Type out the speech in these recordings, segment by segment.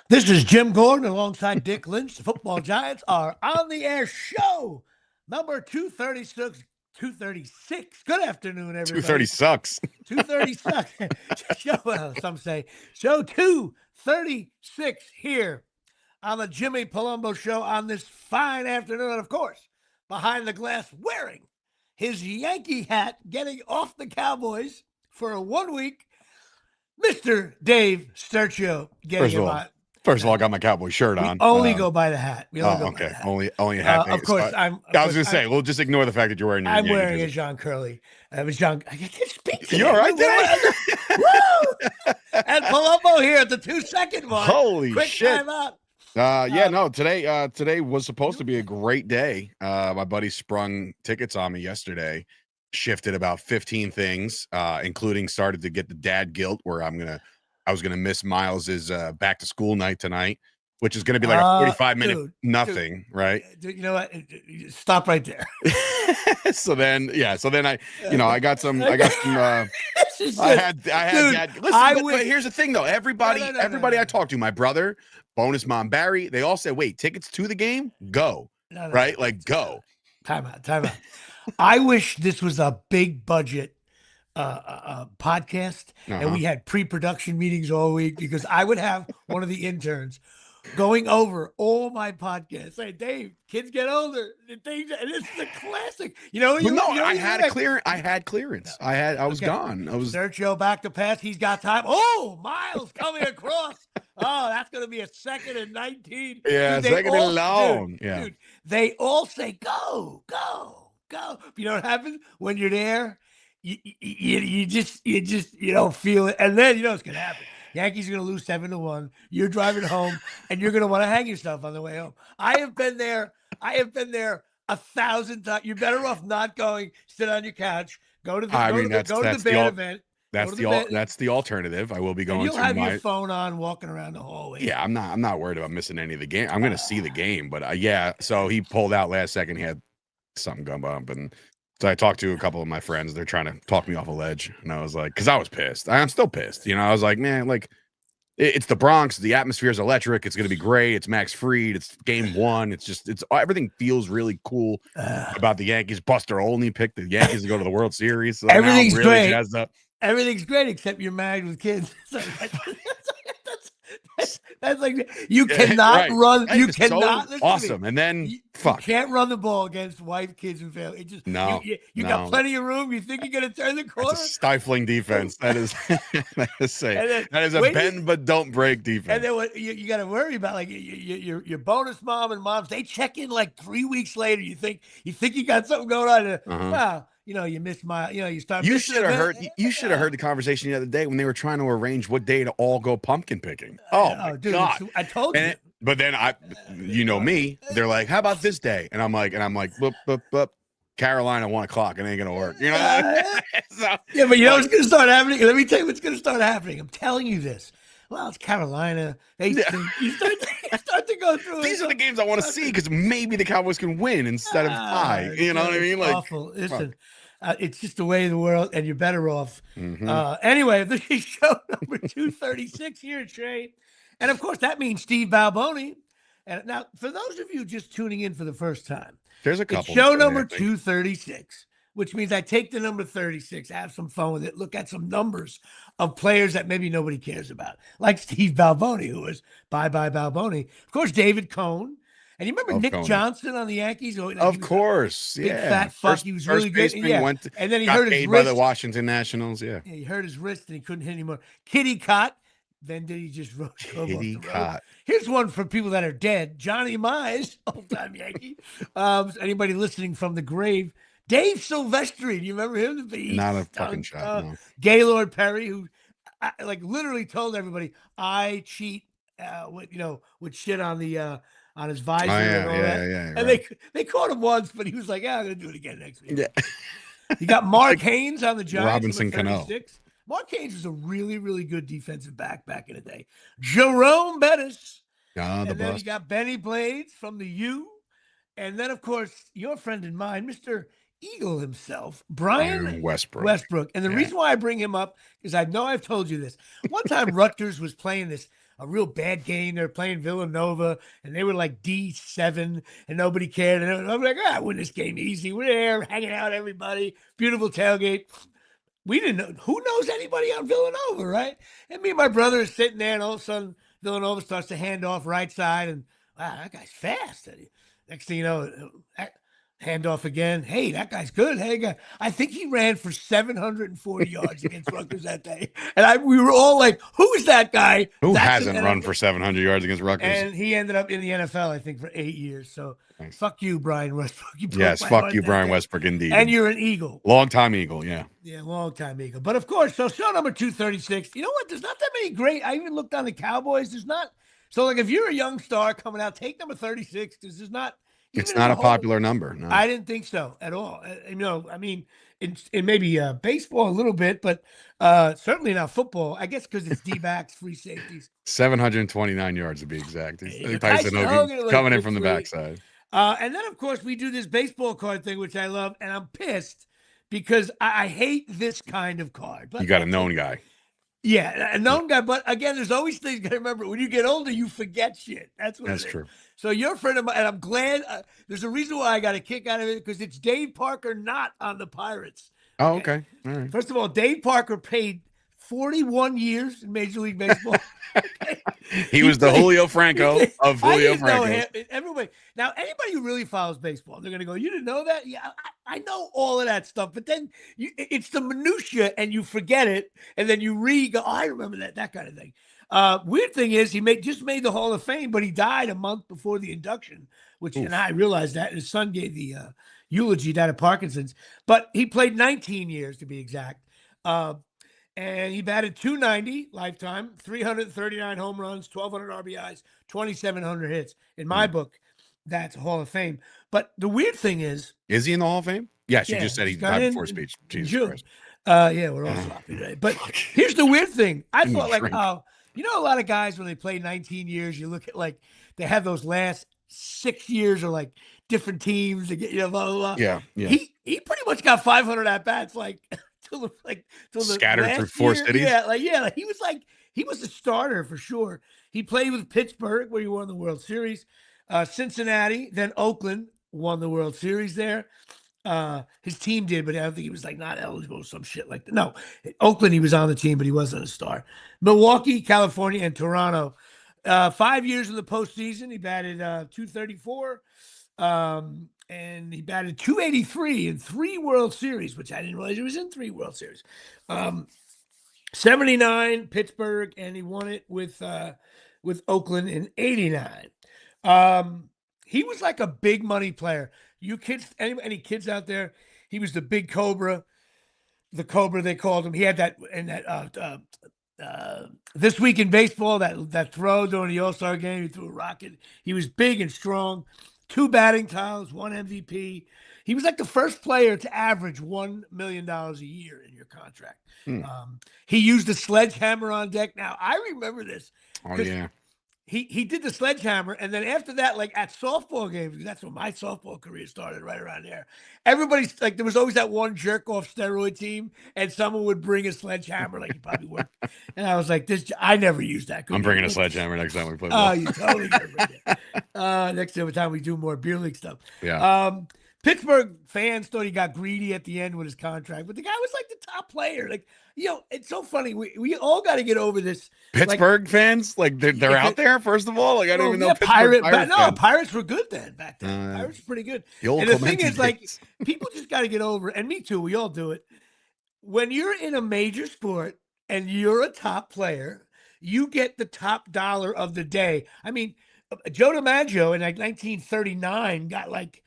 This is Jim Gordon alongside Dick Lynch. The Football Giants are on the air show number 236. 236. Good afternoon, everybody. 230 sucks. 230 sucks. Some say show 236 here on the Jimmy Palumbo Show on this fine afternoon. And of course, behind the glass, wearing his Yankee hat, getting off the Cowboys for a 1 week, Mr. Dave Sturcio. First of all, I got my Cowboy shirt on. We only go by the hat. Okay. Only a hat. Of course, I was going to say, we'll just ignore the fact that you're wearing your I'm Yankee wearing jersey. a John Curley. I can't speak today. You all right today? Woo! And Palumbo here at the 2-second mark. Holy Quick shit. time out. Today was supposed to be a great day. My buddy sprung tickets on me yesterday, shifted about 15 things, including started to get the dad guilt where I was gonna miss Miles's back to school night tonight, which is gonna be like a 45-minute nothing, right? Dude, you know what? Stop right there. so then I got some. I had. But here's the thing, though. Everybody I talked to, my brother, bonus mom Barry, they all said, "Wait, tickets to the game? Go, right? Like go." Time out. I wish this was a big budget podcast and we had pre-production meetings all week, because I would have one of the interns going over all my podcasts. Say, Dave, kids get older. And it's the classic. I had clearance. I was gone. Sergio back to pass. He's got time. Oh, Miles coming across. Oh, that's going to be a 2nd and 19. Yeah, second and long. Dude, they all say, go. You know what happens when you're there? You just don't feel it, and then you know what's gonna happen. Yankees are gonna lose 7-1. You're driving home, and you're gonna want to hang yourself on the way home. I have been there 1,000 times. You're better off not going. Sit on your couch. Go to the band event. That's the alternative. I will be going. You'll have your phone on, walking around the hallway. Yeah, I'm not worried about missing any of the game. I'm gonna see the game, but So he pulled out last second. He had something going up and. So I talked to a couple of my friends. They're trying to talk me off a ledge. And I was like, because I was pissed. I'm still pissed. I was like, man, like, it's the Bronx. The atmosphere is electric. It's going to be great. It's Max Fried. It's game one. It's everything feels really cool about the Yankees. Buster Olney picked the Yankees to go to the World Series. So everything's really great. Jazzed up. Everything's great, except you're married with kids. That's like you cannot run. You cannot. So awesome, and then you fuck. Can't run the ball against wife, kids, and family. It just you got plenty of room. You think you're gonna turn the corner? That's a stifling defense. That is that is a bend but don't break defense. And then what you got to worry about, like your bonus mom and moms, they check in like 3 weeks later. You think you got something going on. Wow. You missed you start. You should have heard. You should have heard the conversation the other day when they were trying to arrange what day to all go pumpkin picking. Oh, dude, God! I told you. But then me. They're like, "How about this day?" And I'm like, "Boop. Carolina 1 o'clock. It ain't gonna work." So, yeah, but what's gonna start happening? Let me tell you what's gonna start happening. I'm telling you this. Well, it's Carolina. You start to go through. These are the games I want to see because maybe the Cowboys can win instead of tie. You know what I mean? Like, awful. Listen, it's just the way of the world, and you're better off. Anyway, this is show number 236 here at Trey, and of course that means Steve Balboni. And now, for those of you just tuning in for the first time, there's a couple. It's show number 236. Which means I take the number 36, have some fun with it, look at some numbers of players that maybe nobody cares about, like Steve Balboni, who was bye Balboni. Of course, David Cohn. And you remember Nick Johnson on the Yankees? Of course, big fat fuck. He was really good. And then he hurt his wrist by the Washington Nationals. Yeah, he hurt his wrist and he couldn't hit anymore. Kitty Cott. Then did he just roll Kitty Cott? Here's one for people that are dead. Johnny Mize, old-time Yankee. Anybody listening from the grave. Dave Silvestri, do you remember him? Not a fucking shot. No. Gaylord Perry, who literally told everybody, "I cheat," with shit on the on his visor and all that. Yeah, and they caught him once, but he was like, "I'm gonna do it again next week." Yeah. You got Mark Haynes on the Giants. Robinson Cano. Mark Haynes was a really, really good defensive back in the day. Jerome Bettis. And then you got Benny Blades from the U. And then, of course, your friend and mine, Mr. Eagle himself, Brian Westbrook. And the reason why I bring him up is I know I've told you this. One time Rutgers was playing this a real bad game. They're playing Villanova, and they were like D7, and nobody cared. And I'm like, I win this game easy. We're there, hanging out, everybody. Beautiful tailgate. We didn't know. Who knows anybody on Villanova, right? And me and my brother are sitting there, and all of a sudden, Villanova starts to hand off right side, and wow, that guy's fast. And next thing you know, hand off again. Hey, that guy's good. Hey, guy. I think he ran for 740 yards against Rutgers that day. And we were all like, who is that guy? Who hasn't run for 700 yards against Rutgers? And he ended up in the NFL, I think, for 8 years. So thanks. Fuck you, Brian Westbrook. Yes, fuck you, Brian Westbrook, indeed. And you're an Eagle. Long-time Eagle, yeah. Yeah, long-time Eagle. But, of course, so show number 236. You know what? There's not that many great. I even looked on the Cowboys. There's not. So, like, if you're a young star coming out, take number 36 because there's not. It's not a popular number. No. I didn't think so at all. I mean, in maybe baseball a little bit, but certainly not football. I guess because it's D-backs, free safeties. 729 yards to be exact. Tyson Hogan coming in from the backside. And then, of course, we do this baseball card thing, which I love, and I'm pissed because I hate this kind of card. But you got a known guy. Yeah, a known guy. But again, there's always things you got to remember. When you get older, you forget shit. That's true. So you're a friend of mine, and I'm glad. There's a reason why I got a kick out of it because it's Dave Parker not on the Pirates. Oh, okay. All right. First of all, Dave Parker played 41 years in Major League Baseball. he was the Julio Franco of Julio Franco. Everybody. Now, anybody who really follows baseball, they're going to go, you didn't know that? Yeah, I know all of that stuff. But then it's the minutia, and you forget it, and then you go, I remember that kind of thing. Weird thing is he just made the Hall of Fame, but he died a month before the induction, and I realized that. His son gave the eulogy, died of Parkinson's. But he played 19 years, to be exact. And he batted .290 lifetime, 339 home runs, 1,200 RBIs, 2,700 hits. In my book, that's Hall of Fame. But the weird thing is he in the Hall of Fame? Yes, you just said he died before speech. Jesus Christ. Yeah, we're all sloppy today. But here's the weird thing. I thought, like, a lot of guys, when they play 19 years, you look at, like, they have those last 6 years or, like, different teams. They get, blah, blah, blah. Yeah. He pretty much got 500 at-bats, like, till scattered through 4 cities. Yeah, he was a starter for sure. He played with Pittsburgh, where he won the World Series, Cincinnati, then Oakland won the World Series there. His team did, but I don't think he was like not eligible or some shit like that. No, Oakland, he was on the team, but he wasn't a star. Milwaukee, California, and Toronto. 5 years in the postseason, he batted .234. And he batted .283 in 3 World Series, which I didn't realize he was in 3 World Series. 79 Pittsburgh, and he won it with Oakland in 89. He was like a big money player. You kids, any kids out there? He was the big Cobra, the Cobra they called him. He had that and that This Week in Baseball, that throw during the All-Star game. He threw a rocket. He was big and strong. 2 batting titles, 1 MVP. He was like the first player to average $1 million a year in your contract. He used a sledgehammer on deck. Now, I remember this. Oh, yeah. He did the sledgehammer, and then after that, like at softball games, that's when my softball career started, right around there. Everybody's like, there was always that one jerk-off steroid team, and someone would bring a sledgehammer, like he probably would. And I was like, I never used that. I'm bringing a sledgehammer next time we play ball. Oh, you totally gonna bring it. Next time we do more beer league stuff. Yeah. Pittsburgh fans thought he got greedy at the end with his contract, but the guy was like the top player. Like, it's so funny. We all got to get over this. Pittsburgh fans, like they're out there. First of all, like I don't even know. Pirates were good then. Back then, Pirates were pretty good. And the thing is, like, people just got to get over. And me too. We all do it. When you're in a major sport and you're a top player, you get the top dollar of the day. I mean, Joe DiMaggio in like 1939 got like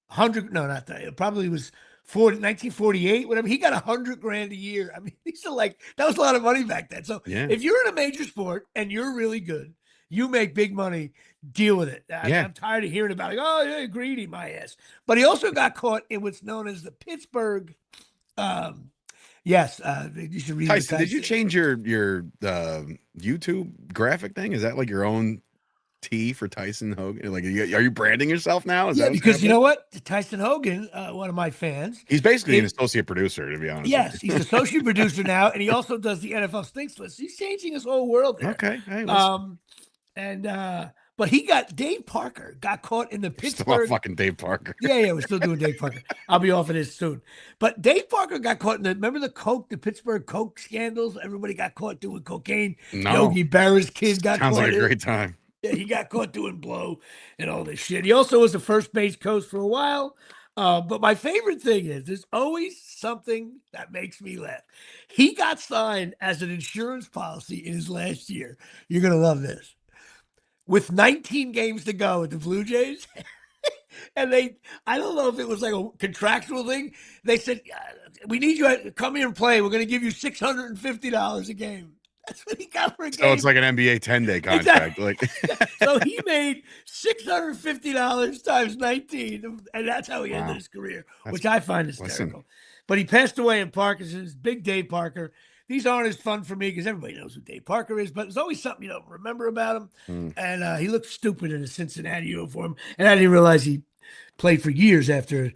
100. No, not that. It probably was 1948, whatever. He got $100,000 a year. I mean, these are like, that was a lot of money back then. So if you're in a major sport and you're really good, you make big money, deal with it. I'm tired of hearing about it. Oh, yeah, greedy, my ass. But he also got caught in what's known as the Pittsburgh. Yes, you should read. Tyson, did you change your YouTube graphic thing? Is that like your own T for Tyson Hogan? Like, are you branding yourself now? Yeah, because you know what? Tyson Hogan, one of my fans. He's basically an associate producer, to be honest. Yes, he's associate producer now, and he also does the NFL Stinks list. He's changing his whole world there. Okay. Hey, but Dave Parker got caught in the Pittsburgh. Still fucking Dave Parker. Yeah, we're still doing Dave Parker. I'll be off of this soon. But Dave Parker got caught in remember the Pittsburgh Coke scandals? Everybody got caught doing cocaine. No. Yogi Berra's kid got caught. Sounds like a great time. Yeah, he got caught doing blow and all this shit. He also was the first base coach for a while. But my favorite thing is there's always something that makes me laugh. He got signed as an insurance policy in his last year. You're going to love this. With 19 games to go with the Blue Jays. And I don't know if it was like a contractual thing. They said, we need you to come here and play. We're going to give you $650 a game. That's what he got for a game. So it's like an NBA 10-day contract. Exactly. So he made $650 times 19, and that's how he ended his career, which I find hysterical. But he passed away in Parkinson's. Big Dave Parker. These aren't as fun for me because everybody knows who Dave Parker is, but there's always something you don't remember about him. And he looked stupid in a Cincinnati uniform, and I didn't realize he played for years after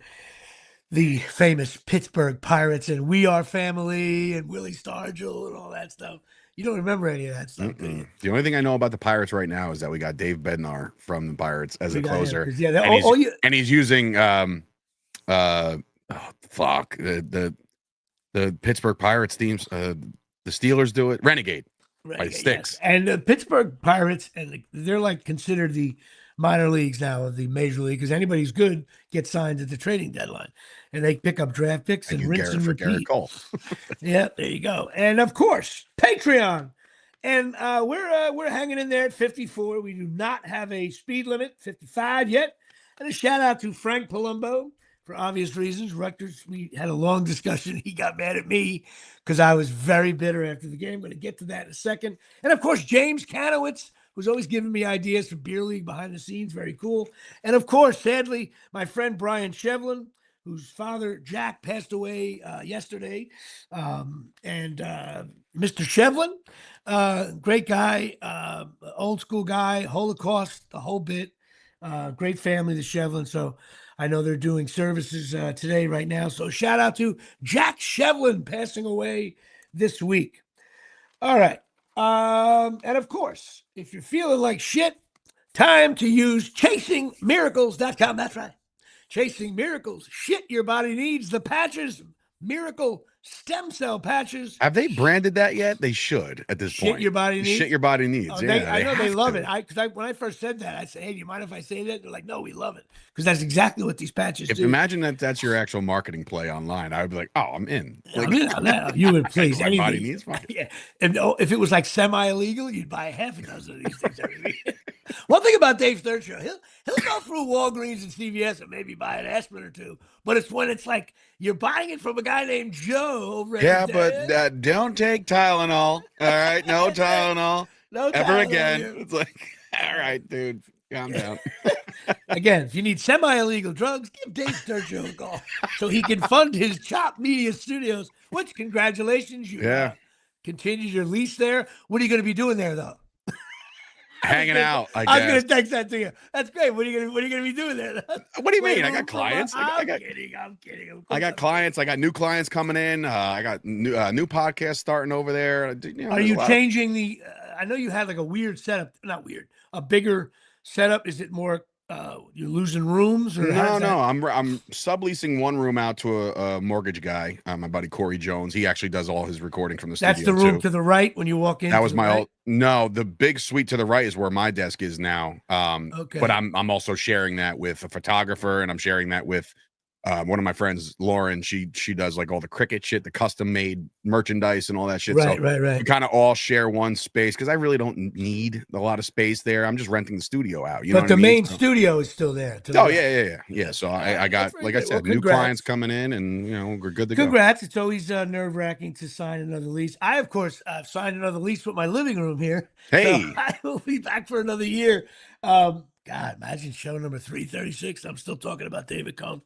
the famous Pittsburgh Pirates and We Are Family and Willie Stargell and all that stuff. You don't remember any of that stuff, do you? The only thing I know about the Pirates right now is that we got Dave Bednar from the Pirates as a closer. And he's using the Pittsburgh Pirates teams. The Steelers do it. Renegade by Sticks. Yes. And the Pittsburgh Pirates, and they're like considered the minor leagues now of the major league because anybody who's good gets signed at the trading deadline. And they pick up draft picks and rinse and repeat. Garrett Cole. Yeah, there you go. And of course, Patreon. And we're hanging in there at 54. We do not have a speed limit, 55 yet. And a shout out to Frank Palumbo for obvious reasons. Rutgers, we had a long discussion. He got mad at me because I was very bitter after the game. I'm going to get to that in a second. And of course, James Kanowitz, who's always giving me ideas for beer league behind the scenes. Very cool. And of course, sadly, my friend Brian Shevlin, whose father, Jack, passed away yesterday. And Mr. Shevlin, great guy, old school guy, Holocaust, the whole bit. Great family, the Shevlin. So I know they're doing services today, right now. So shout out to Jack Shevlin passing away this week. All right. And of course, if you're feeling like shit, time to use ChasingMiracles.com. That's right. Chasing Miracles. Shit your body needs. The patches. Miracle stem cell patches. Have they branded that yet? They should at this point. Shit your body needs. Shit your body needs. I know they love it. When I first said that, I said, "Hey, do you mind if I say that?" They're like, "No, we love it," because that's exactly what these patches do. Imagine that's your actual marketing play online. I would be like, "Oh, I'm in." Like, I'm in on that. You would please my anything. body needs mine. Yeah, and if it was like semi-illegal, you'd buy half a dozen of these things every week. One thing about Dave's Third Show, he'll go through Walgreens and CVS and maybe buy an aspirin or two. But it's when it's like you're buying it from a guy named Joe over at but don't take Tylenol. All right, no Tylenol. No ever Tylenol again. here. It's like, all right, dude, calm down. Again, if you need semi-illegal drugs, give Dave's Third Show a call so he can fund his Chop Media Studios. Which, congratulations, you continued your lease there. What are you going to be doing there, though? Hanging out. I was going to text that to you. That's great. What are you going to be doing there? What do you mean? I got clients. I'm kidding. I got clients. I got new clients coming in. I got new podcast starting over there. Are you changing the? I know you had like a weird setup. Not weird. A bigger setup. Is it more? You're losing rooms, or no? I'm subleasing one room out to a mortgage guy. My buddy Corey Jones. He actually does all his recording from the studio. That's the room to the right when you walk in. That was my old. No, the big suite to the right is where my desk is now. Okay. But I'm also sharing that with a photographer, and I'm sharing that with one of my friends, Lauren. She does like all the cricket shit, the custom made merchandise and all that shit. Right. We kind of all share one space because I really don't need a lot of space there. I'm just renting the studio out. But the main studio is still there. Yeah. So I got, like I said, new clients coming in, and we're good to go. Congrats. It's always nerve-wracking to sign another lease. I, of course, I've signed another lease with my living room here. Hey, so I will be back for another year. God, imagine show number 336. I'm still talking about David Cohn,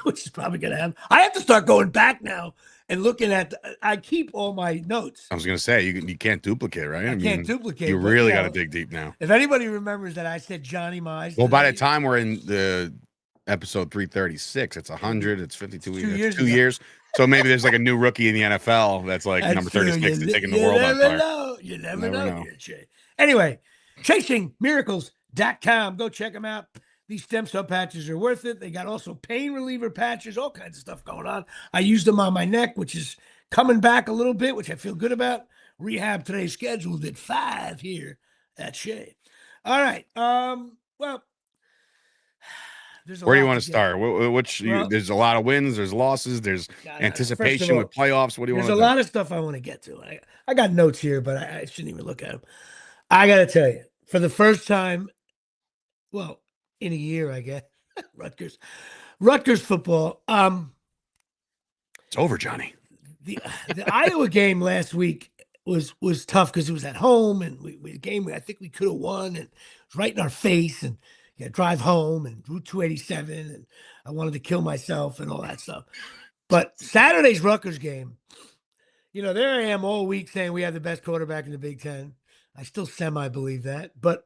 which is probably going to happen. I have to start going back now and looking at. I keep all my notes. I was going to say you can't duplicate, right? I can't duplicate. You really got to dig deep now. If anybody remembers that I said Johnny Mize. Well, by the time we're in the episode 336, it's 100. It's 52 years. 2 years. So maybe there's like a new rookie in the NFL that's like number 36 and taking the world on fire. You never know. Anyway, chasingmiracles.com. Go check them out. These stem cell patches are worth it. They got also pain reliever patches, all kinds of stuff going on. I used them on my neck, which is coming back a little bit, which I feel good about. Rehab today scheduled at 5 here at Shea. All right. Well, where do you want to start? There's a lot of wins. There's losses. There's anticipation with playoffs. What do you want to do? There's a lot of stuff I want to get to. I got notes here, but I shouldn't even look at them. I got to tell you, for the first time, well, in a year, I guess, Rutgers football. It's over, Johnny. The Iowa game last week was tough because it was at home, and a game I think we could have won, and it was right in our face, and drive home and Route 287, and I wanted to kill myself and all that stuff. But Saturday's Rutgers game, there I am all week saying we have the best quarterback in the Big Ten. I still semi-believe that. But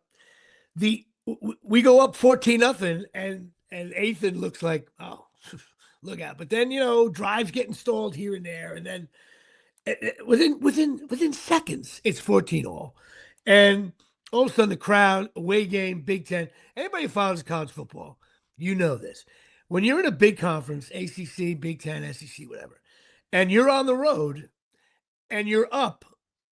we go up 14-0, and Ethan looks like, oh, look out. But then, drives get installed here and there, and then within seconds, it's 14-all. And all of a sudden, the crowd, away game, Big Ten. Anybody who follows college football, you know this. When you're in a big conference, ACC, Big Ten, SEC, whatever, and you're on the road and you're up,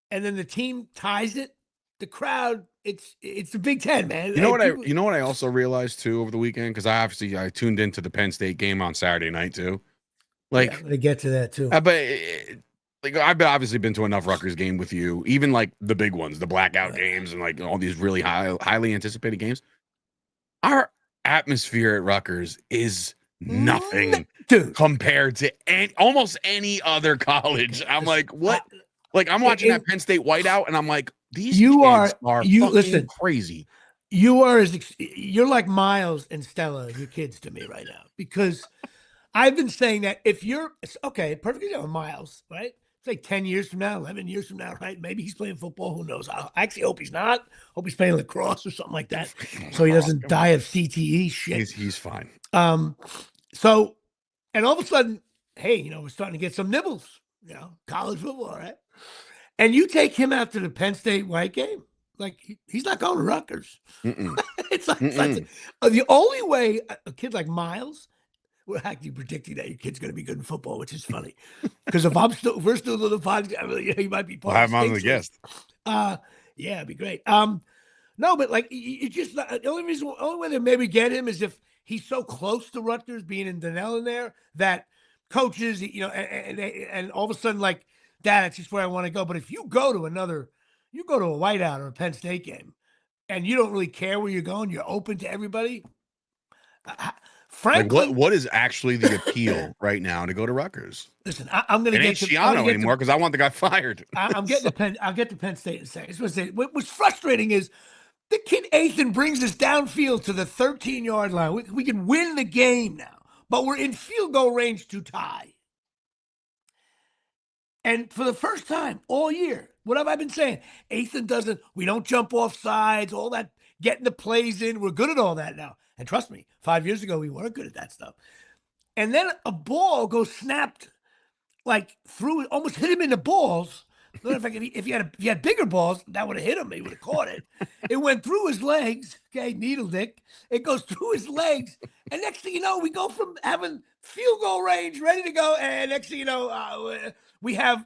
and then the team ties it, the crowd, it's the Big Ten, man. You know what I also realized too over the weekend, because I tuned into the Penn State game on Saturday night too. Like, I'm gonna get to that too. But I've obviously been to enough Rutgers game with you, even like the big ones, the blackout games, and like all these really highly anticipated games. Our atmosphere at Rutgers is nothing compared to almost any other college. I'm like, what? Like, I'm watching that Penn State whiteout, and I'm like, these kids are fucking crazy. You're like Miles and Stella, your kids, to me right now, because I've been saying that if you're okay, perfectly Miles, right? It's like 10 years from now, 11 years from now, right? Maybe he's playing football. Who knows? I actually hope he's not. Hope he's playing lacrosse or something like that, so he doesn't die of CTE shit. He's fine. So, and all of a sudden, hey, we're starting to get some nibbles. College football, right? And you take him out to the Penn State white game, like he's not going to Rutgers. It's like the only way a kid like Miles. We're actually predicting that your kid's going to be good in football, which is funny. Because if we're still doing the podcast, he might be part of the I'm on the guest. Yeah, it'd be great. No, but like you just the only way to maybe get him is if he's so close to Rutgers, being in Donnell in there, that coaches, and all of a sudden like, Dad, that's just where I want to go. But if you go to a whiteout or a Penn State game, and you don't really care where you're going, you're open to everybody. Frankly, what is actually the appeal right now to go to Rutgers? Listen, I'm going to get to Schiano anymore because I want the guy fired. I'll get to Penn State in a second. I just want to say what's frustrating is the kid Ethan brings us downfield to the 13-yard line. We can win the game now, but we're in field goal range to tie. And for the first time all year, what have I been saying? Ethan we don't jump off sides, all that, getting the plays in. We're good at all that now. And trust me, 5 years ago, we weren't good at that stuff. And then a ball goes snapped like through, almost hit him in the balls. In fact, if he had bigger balls, that would have hit him. He would have caught it. It went through his legs. Okay, needle dick. It goes through his legs. And next thing you know, we go from having field goal range, ready to go. And next thing you know, we have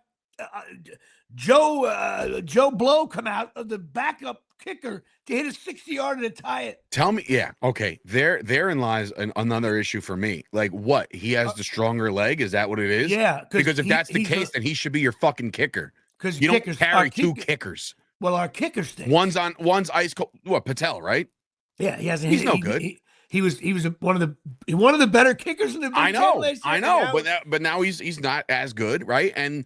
Joe Blow come out of the backup kicker to hit a 60-yarder to tie it. Tell me, yeah, okay. Therein lies another issue for me. Like, what? He has the stronger leg? Is that what it is? Yeah. Because if that's the case, then he should be your fucking kicker. Because you don't carry two kickers. Well, our kicker stinks. One's ice cold. What, Patel, right? Yeah, he's no good. He was one of the better kickers in the Big Ten last year. I know, but now he's not as good, right? And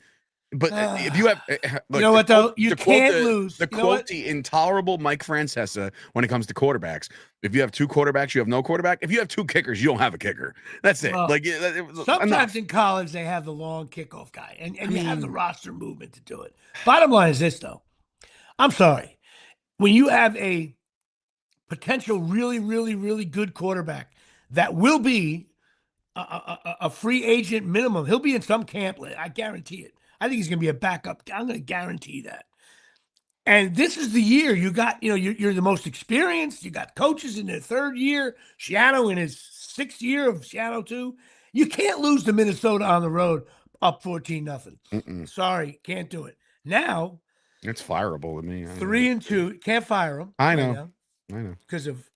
But if you have, look, you know what though, you can't lose. The quote the intolerable Mike Francesa when it comes to quarterbacks. If you have two quarterbacks, you have no quarterback. If you have two kickers, you don't have a kicker. That's it. Well, Like sometimes enough. in college they have the long kickoff guy, and you have the roster movement to do it. Bottom line is this though. I'm sorry. When you have a potential really, really, really good quarterback that will be a free agent minimum, he'll be in some camp. I guarantee it. I think he's going to be a backup. I'm going to guarantee that. And this is the year you got, you're the most experienced. You got coaches in their third year. Shiano in his sixth year of Shiano too. You can't lose to Minnesota on the road up 14-0. Sorry, can't do it. Now it's fireable with me. 3-2. Can't fire them. I know. Because of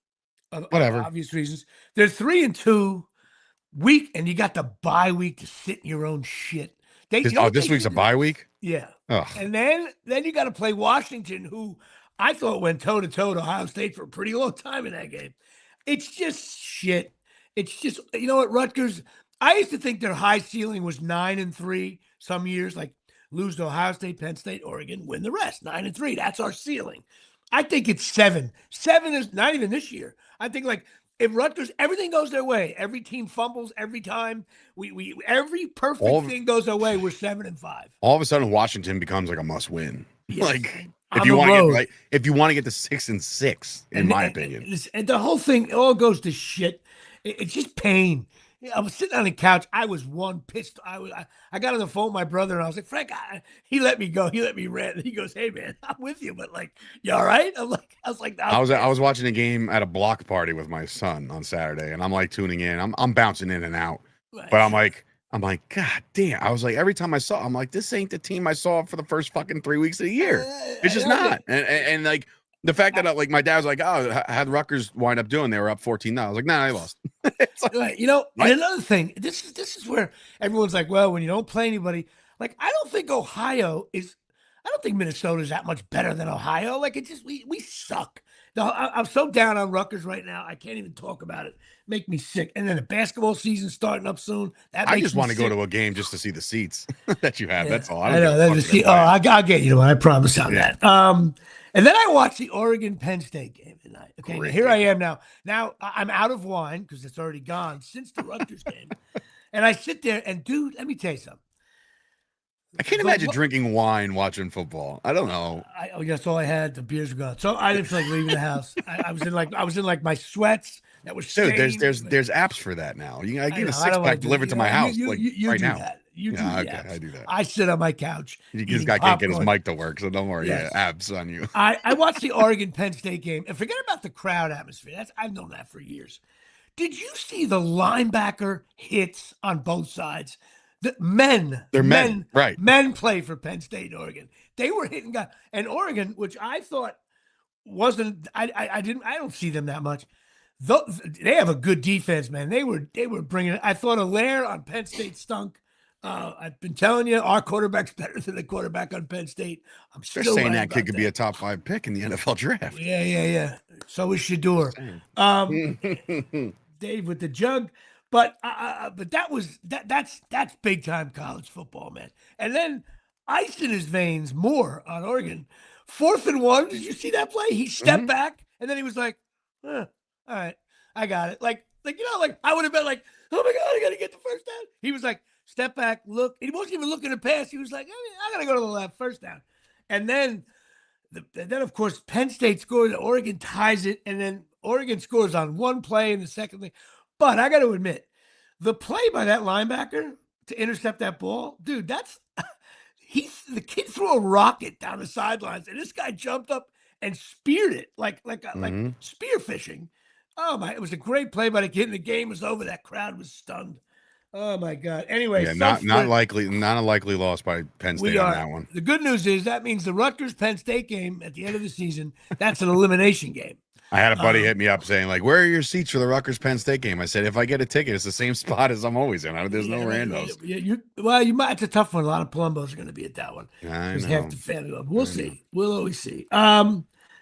whatever obvious reasons. They're 3-2 week, and you got the bye week to sit in your own shit. This week's a bye week? Yeah. Ugh. And then you got to play Washington, who I thought went toe-to-toe to Ohio State for a pretty long time in that game. It's just shit. It's just, you know what, Rutgers, I used to think their high ceiling was 9-3 some years, like lose to Ohio State, Penn State, Oregon, win the rest. 9-3. That's our ceiling. I think it's 7. 7 is not even this year. I think like if Rutgers, everything goes their way. Every team fumbles every time. We every perfect thing goes their way. We're 7-5. All of a sudden, Washington becomes like a must-win. Yes. Like if you want to get to 6-6, in my opinion. And the whole thing, it all goes to shit. It's just pain. I was sitting on the couch. I was pissed. I got on the phone with my brother, and I was like, Frank, he let me go. He let me rant. He goes, hey, man, I'm with you, but like, you all right? I was like, I was watching a game at a block party with my son on Saturday, and I'm like tuning in. I'm bouncing in and out, but I'm like, God damn. I was like, every time I saw, I'm like, this ain't the team I saw for the first fucking 3 weeks of the year. It's just not. And like, the fact that like my dad was like, oh, how'd Rutgers wind up doing? They were up 14-0. I was like, nah, they lost. Like, and another thing, this is where everyone's like, well, when you don't play anybody, like I don't think Minnesota's that much better than Ohio. Like it just we suck. I'm so down on Rutgers right now. I can't even talk about it. Make me sick. And then the basketball season starting up soon. I just want to go to a game just to see the seats that you have. Yeah, that's all. I know. I'll get you to one. I promise on that. And then I watched the Oregon-Penn State game tonight. Okay, here I am now. Now I'm out of wine because it's already gone since the Rutgers game. And I sit there and, dude, let me tell you something. I can't imagine drinking wine watching football. I don't know. That's all I had. The beers were gone, so I didn't feel like leaving the house. I was in like my sweats. That was dude. There's apps for that now. I get a 6-pack delivered to my house right now. That. I do that. I sit on my couch. This guy can't get his mic to work, so don't worry. Yes. Yeah, abs on you. I watched the Oregon Penn State game, and forget about the crowd atmosphere. I've known that for years. Did you see the linebacker hits on both sides? They're men, right? Men play for Penn State and Oregon. They were hitting guys, and Oregon, which I thought wasn't. I don't see them that much. They have a good defense, man. They were bringing it. I thought Allaire on Penn State stunk. I've been telling you, our quarterback's better than the quarterback on Penn State. They're saying that kid could be a top 5 pick in the NFL draft. Yeah. So is Shador. Dave with the jug. But that's big time college football, man. And then ice in his veins more on Oregon. 4th and 1. Did you see that play? He stepped back and then he was like, all right, I got it. Like I would have been like, oh my God, I got to get the first down. He was like, step back, look. He wasn't even looking to pass. He was like, I got to go to the left, first down. And then of course Penn State scores. Oregon ties it, and then Oregon scores on one play in the second thing. But I got to admit, the play by that linebacker to intercept that ball, dude, the kid threw a rocket down the sidelines, and this guy jumped up and speared it like spear fishing. Oh my! It was a great play by the kid, and the game was over. That crowd was stunned. Oh my God! Anyway, not a likely loss by Penn State on that one. The good news is that means the Rutgers Penn State game at the end of the season, that's an elimination game. I had a buddy hit me up saying, like, where are your seats for the Rutgers Penn State game? I said, if I get a ticket, it's the same spot as I'm always in. There's no randos. You might. It's a tough one. A lot of Palumbos are going to be at that one. I know. Half the family. We'll see. We'll always see.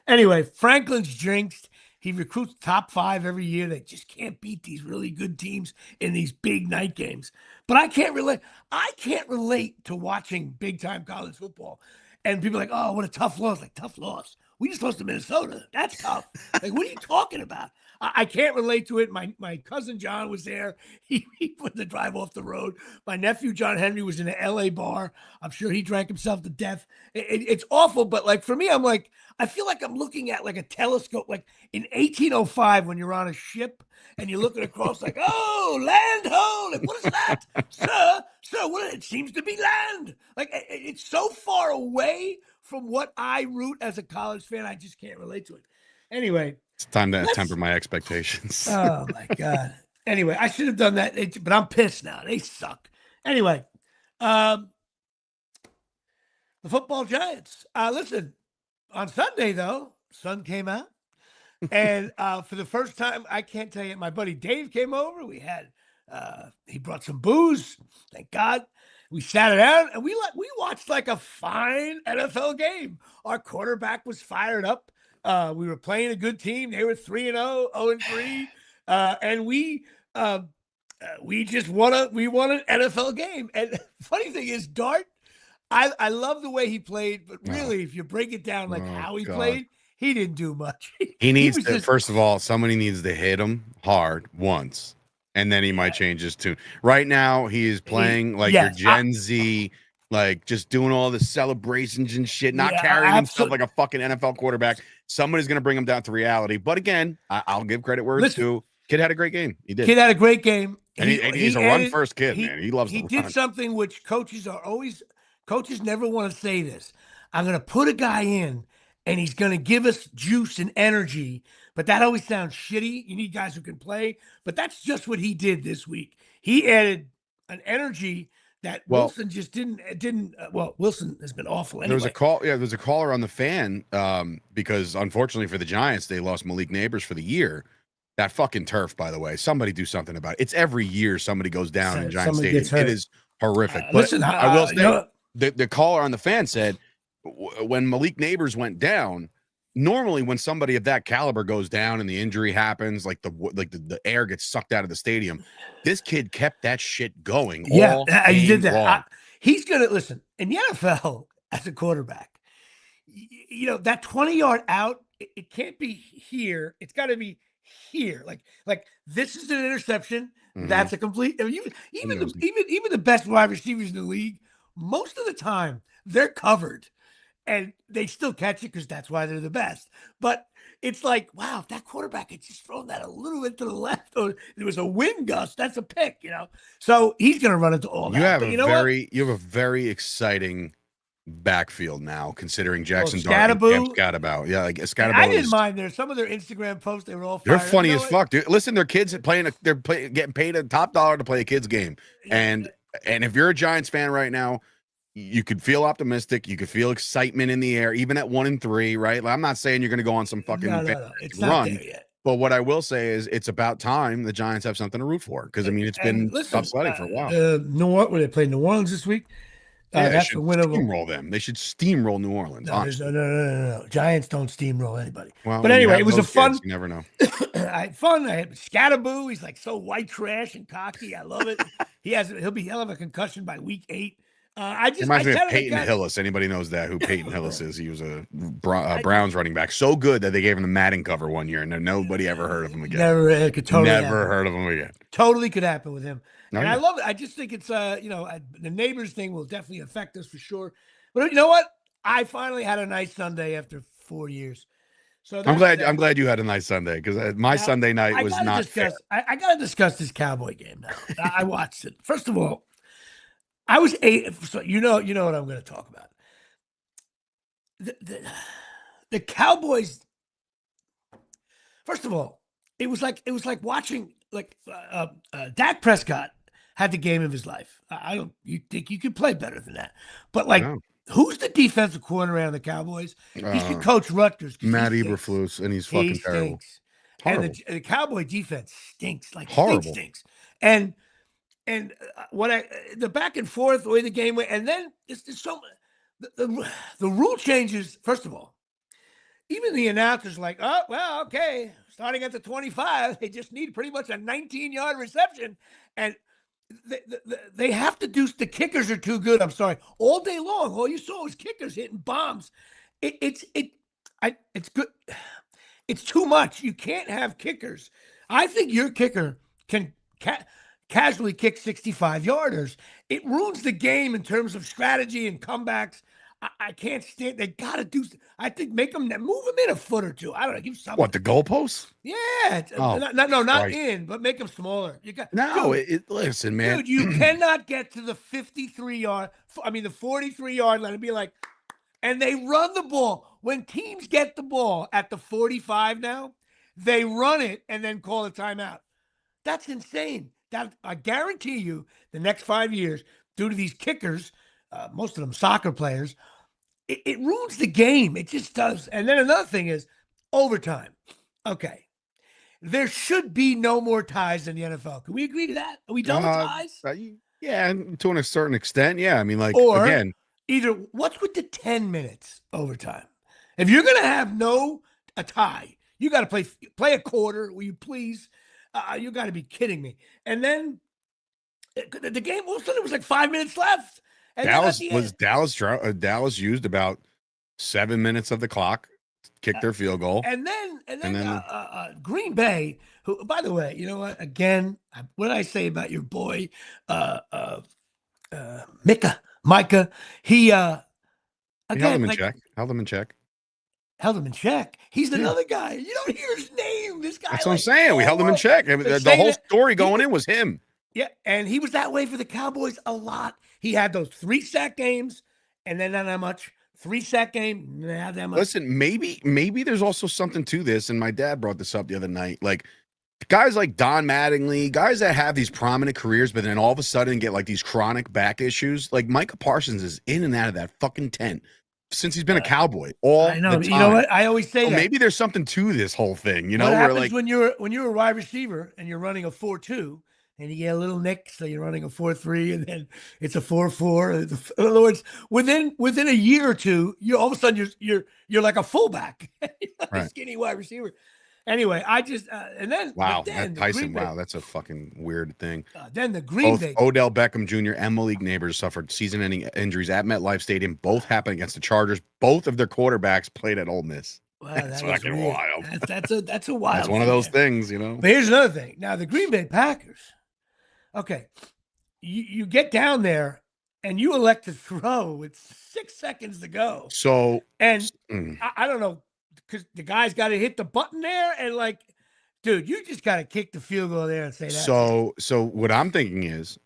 Anyway, Franklin's jinxed. He recruits top 5 every year. They just can't beat these really good teams in these big night games. But I can't relate. I can't relate to watching big time college football. And people are like, oh, what a tough loss. Like, tough loss. We just lost to Minnesota. That's tough. Like, what are you talking about? I can't relate to it. My cousin John was there. He put the drive off the road. My nephew John Henry was in an LA bar. I'm sure he drank himself to death. It's awful, but like for me, I'm like, I feel like I'm looking at like a telescope, like in 1805 when you're on a ship and you're looking across, like, oh, land ho! Like, what is that, sir? What? It seems to be land. Like it's so far away from what I root as a college fan. I just can't relate to it. Anyway. It's time to temper my expectations. Oh my God. Anyway, I should have done that, but I'm pissed now. They suck. Anyway, the football Giants. Listen, on Sunday though, sun came out, and for the first time, I can't tell you. My buddy Dave came over. We had he brought some booze. Thank God. We sat down and we watched like a fine NFL game. Our quarterback was fired up. We were playing a good team. They were 3-0, 0-3, and we just won an NFL game. And funny thing is, Dart, I love the way he played, but really, if you break it down like how he played, he didn't do much. He needs to. First of all, somebody needs to hit him hard once, and then he might change his tune. Right now, he is playing like your Gen Z. Like just doing all the celebrations and shit, not carrying himself like a fucking NFL quarterback. Somebody's going to bring him down to reality. But again, I'll give credit where it's due. Kid had a great game. He did. Kid had a great game. And he's a run-first kid, man. He loves to run. He did something which coaches never want to say this. I'm going to put a guy in, and he's going to give us juice and energy. But that always sounds shitty. You need guys who can play. But that's just what he did this week. He added an energy that Wilson just didn't. Wilson has been awful anyway. There's a caller on the fan because unfortunately for the Giants, they lost Malik Neighbors for the year. That fucking turf, by the way, somebody do something about it. It's every year somebody goes down in Giants Stadium. It is horrific. But listen, I will say the caller on the fan said when Malik Neighbors went down, normally when somebody of that caliber goes down and the injury happens, like the air gets sucked out of the stadium, this kid kept that shit going. He did that. He's gonna listen in the NFL as a quarterback. You know that 20-yard out, it can't be here. It's got to be here. Like this is an interception. Mm-hmm. That's a complete. I mean, even the best wide receivers in the league, most of the time they're covered. And they still catch it because that's why they're the best. But it's like, wow, if that quarterback had just thrown that a little bit to the left, or there was a wind gust, that's a pick, you know. So he's going to run into all that. You have a very exciting backfield now, considering Jaxson Dart and Scatterbout. Yeah, like Scatterbout. I didn't mind there. Some of their Instagram posts, they were all fired. They're funny as fuck, dude. Listen, their kids getting paid a top dollar to play a kid's game, and if you're a Giants fan right now, you could feel optimistic. You could feel excitement in the air, even at 1-3, right? Like, I'm not saying you're going to go on some fucking it's not run, there yet. But what I will say is it's about time the Giants have something to root for. Because, I mean, it's been tough sledding for a while. When they played New Orleans this week, that's the win of them. They should steamroll New Orleans. No. Giants don't steamroll anybody. Well, but anyway, it was a fun. You never know. I had Scatterboo. He's like so white trash and cocky. I love it. He'll have a concussion by week 8. Reminds me of Peyton Hillis. Anybody knows that who Peyton Hillis is? He was a Browns running back, so good that they gave him the Madden cover one year, and nobody ever heard of him again. Never heard of him again. Totally could happen with him. I love it. I just think it's the neighbors thing will definitely affect us for sure. But you know what? I finally had a nice Sunday after 4 years. So I'm glad you had a nice Sunday because my Sunday night was not fair. I got to discuss this Cowboy game now. I watched it. First of all, I was 8. So you know what I'm going to talk about. The Cowboys. First of all, it was like watching Dak Prescott had the game of his life. You think you could play better than that? But who's the defensive coordinator on the Cowboys? He should coach Rutgers. Matt Eberflus, and he's fucking terrible. And the Cowboy defense stinks. Horrible. Stinks. And the back and forth, the way the game went, and then it's so the rule changes. First of all, even the announcers like, oh, well, okay, starting at the 25, they just need pretty much a 19-yard reception. And they have to do, the kickers are too good. I'm sorry. All day long, all you saw was kickers hitting bombs. It's good. It's too much. You can't have kickers. I think your kicker can casually kick 65-yarders. It ruins the game in terms of strategy and comebacks. I can't stand. They got to do. I think move them in a foot or two. I don't know. Give something. What, the goalposts? Yeah. Oh, not in, but make them smaller. You got listen, man. Dude, you cannot get to the 53-yard. I mean, the 43-yard line and be like, and they run the ball. When teams get the ball at the 45 now, they run it and then call a timeout. That's insane. That I guarantee you, the next 5 years, due to these kickers. Most of them soccer players, it ruins the game. It just does. And then another thing is overtime. Okay. There should be no more ties in the NFL. Can we agree to that? Are we done with ties? Yeah, to a certain extent. Yeah. I mean, like, or again. Either what's with the 10 minutes overtime? If you're going to have a tie, you got to play a quarter. Will you please? You got to be kidding me. And then the game, all of a sudden, it was like 5 minutes left. And Dallas used about 7 minutes of the clock, kicked their field goal, and then Green Bay, who, by the way, you know what? Again, what did I say about your boy, Micah? He held him in check. Held him in check. He's another guy. You don't hear his name. This guy. That's what I'm saying. We held him in check. I mean, the whole story going in was him. Yeah, and he was that way for the Cowboys a lot. He had those 3-sack games, and then not that much. 3-sack game, not that much. Listen, maybe there's also something to this, and my dad brought this up the other night. Like, guys like Don Mattingly, guys that have these prominent careers, but then all of a sudden get like these chronic back issues. Like Micah Parsons is in and out of that fucking tent since he's been a Cowboy all I know. the time. You know what? I always say that. Maybe there's something to this whole thing. You know, what happens like when you're a wide receiver and you're running a 4-2. And you get a little nick, so you're running a 4-3, and then it's a 4-4. In other words, within a year or two, you all of a sudden you're like a fullback, a skinny wide receiver. Anyway, I just and then Tyson. Wow, that's a fucking weird thing. Then the Green Bay. Odell Beckham Jr. and Malik Neighbors suffered season-ending injuries at MetLife Stadium. Both happened against the Chargers. Both of their quarterbacks played at Ole Miss. Wow, that's fucking wild. That's a wild. That's one of those things, you know. But here's another thing. Now the Green Bay Packers. Okay, you get down there and you elect to throw with 6 seconds to go. So, and I don't know, because the guy's got to hit the button there, and like, dude, you just got to kick the field goal there and say that. So what I'm thinking is,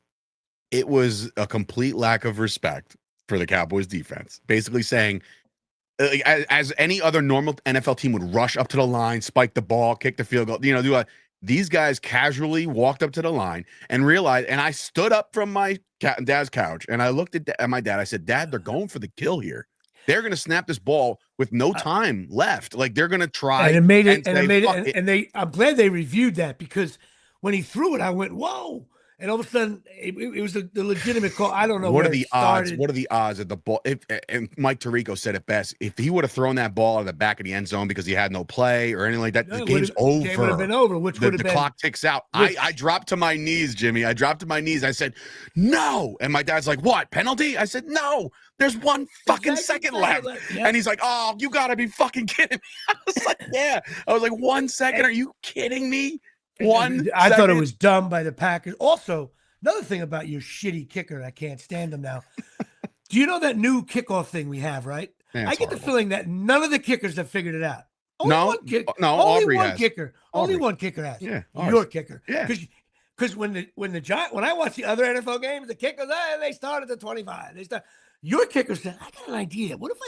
it was a complete lack of respect for the Cowboys defense. Basically saying, as any other normal NFL team would rush up to the line, spike the ball, kick the field goal, these guys casually walked up to the line and realized, and I stood up from my dad's couch and I looked at my dad. I said, Dad, they're going for the kill here. They're going to snap this ball with no time left. Like, they're going to try. And I'm glad they reviewed that, because when he threw it, I went, whoa. And all of a sudden, it was the legitimate call. I don't know what are the odds. What are the odds that the ball? And Mike Tirico said it best. If he would have thrown that ball in the back of the end zone because he had no play or anything like that, the game's over. Game would have been over. The clock ticks out. I dropped to my knees, Jimmy. I dropped to my knees. I said, "No!" And my dad's like, "What? Penalty?" I said, "No. There's 1 fucking second left." Yep. And he's like, "Oh, you got to be fucking kidding me!" I was like, "Yeah." I was like, 1 second? Are you kidding me? I thought it was dumb by the Packers. Also, another thing about your shitty kicker, I can't stand him now. Do you know that new kickoff thing we have, right? Man, I get horrible. the feeling that none of the kickers have figured it out. Only Aubrey one has. kicker. Only one kicker has. Yeah, your kicker. Yeah. Because when I watch the other NFL games, the kickers they start at the 25. Your kicker said, I got an idea. What if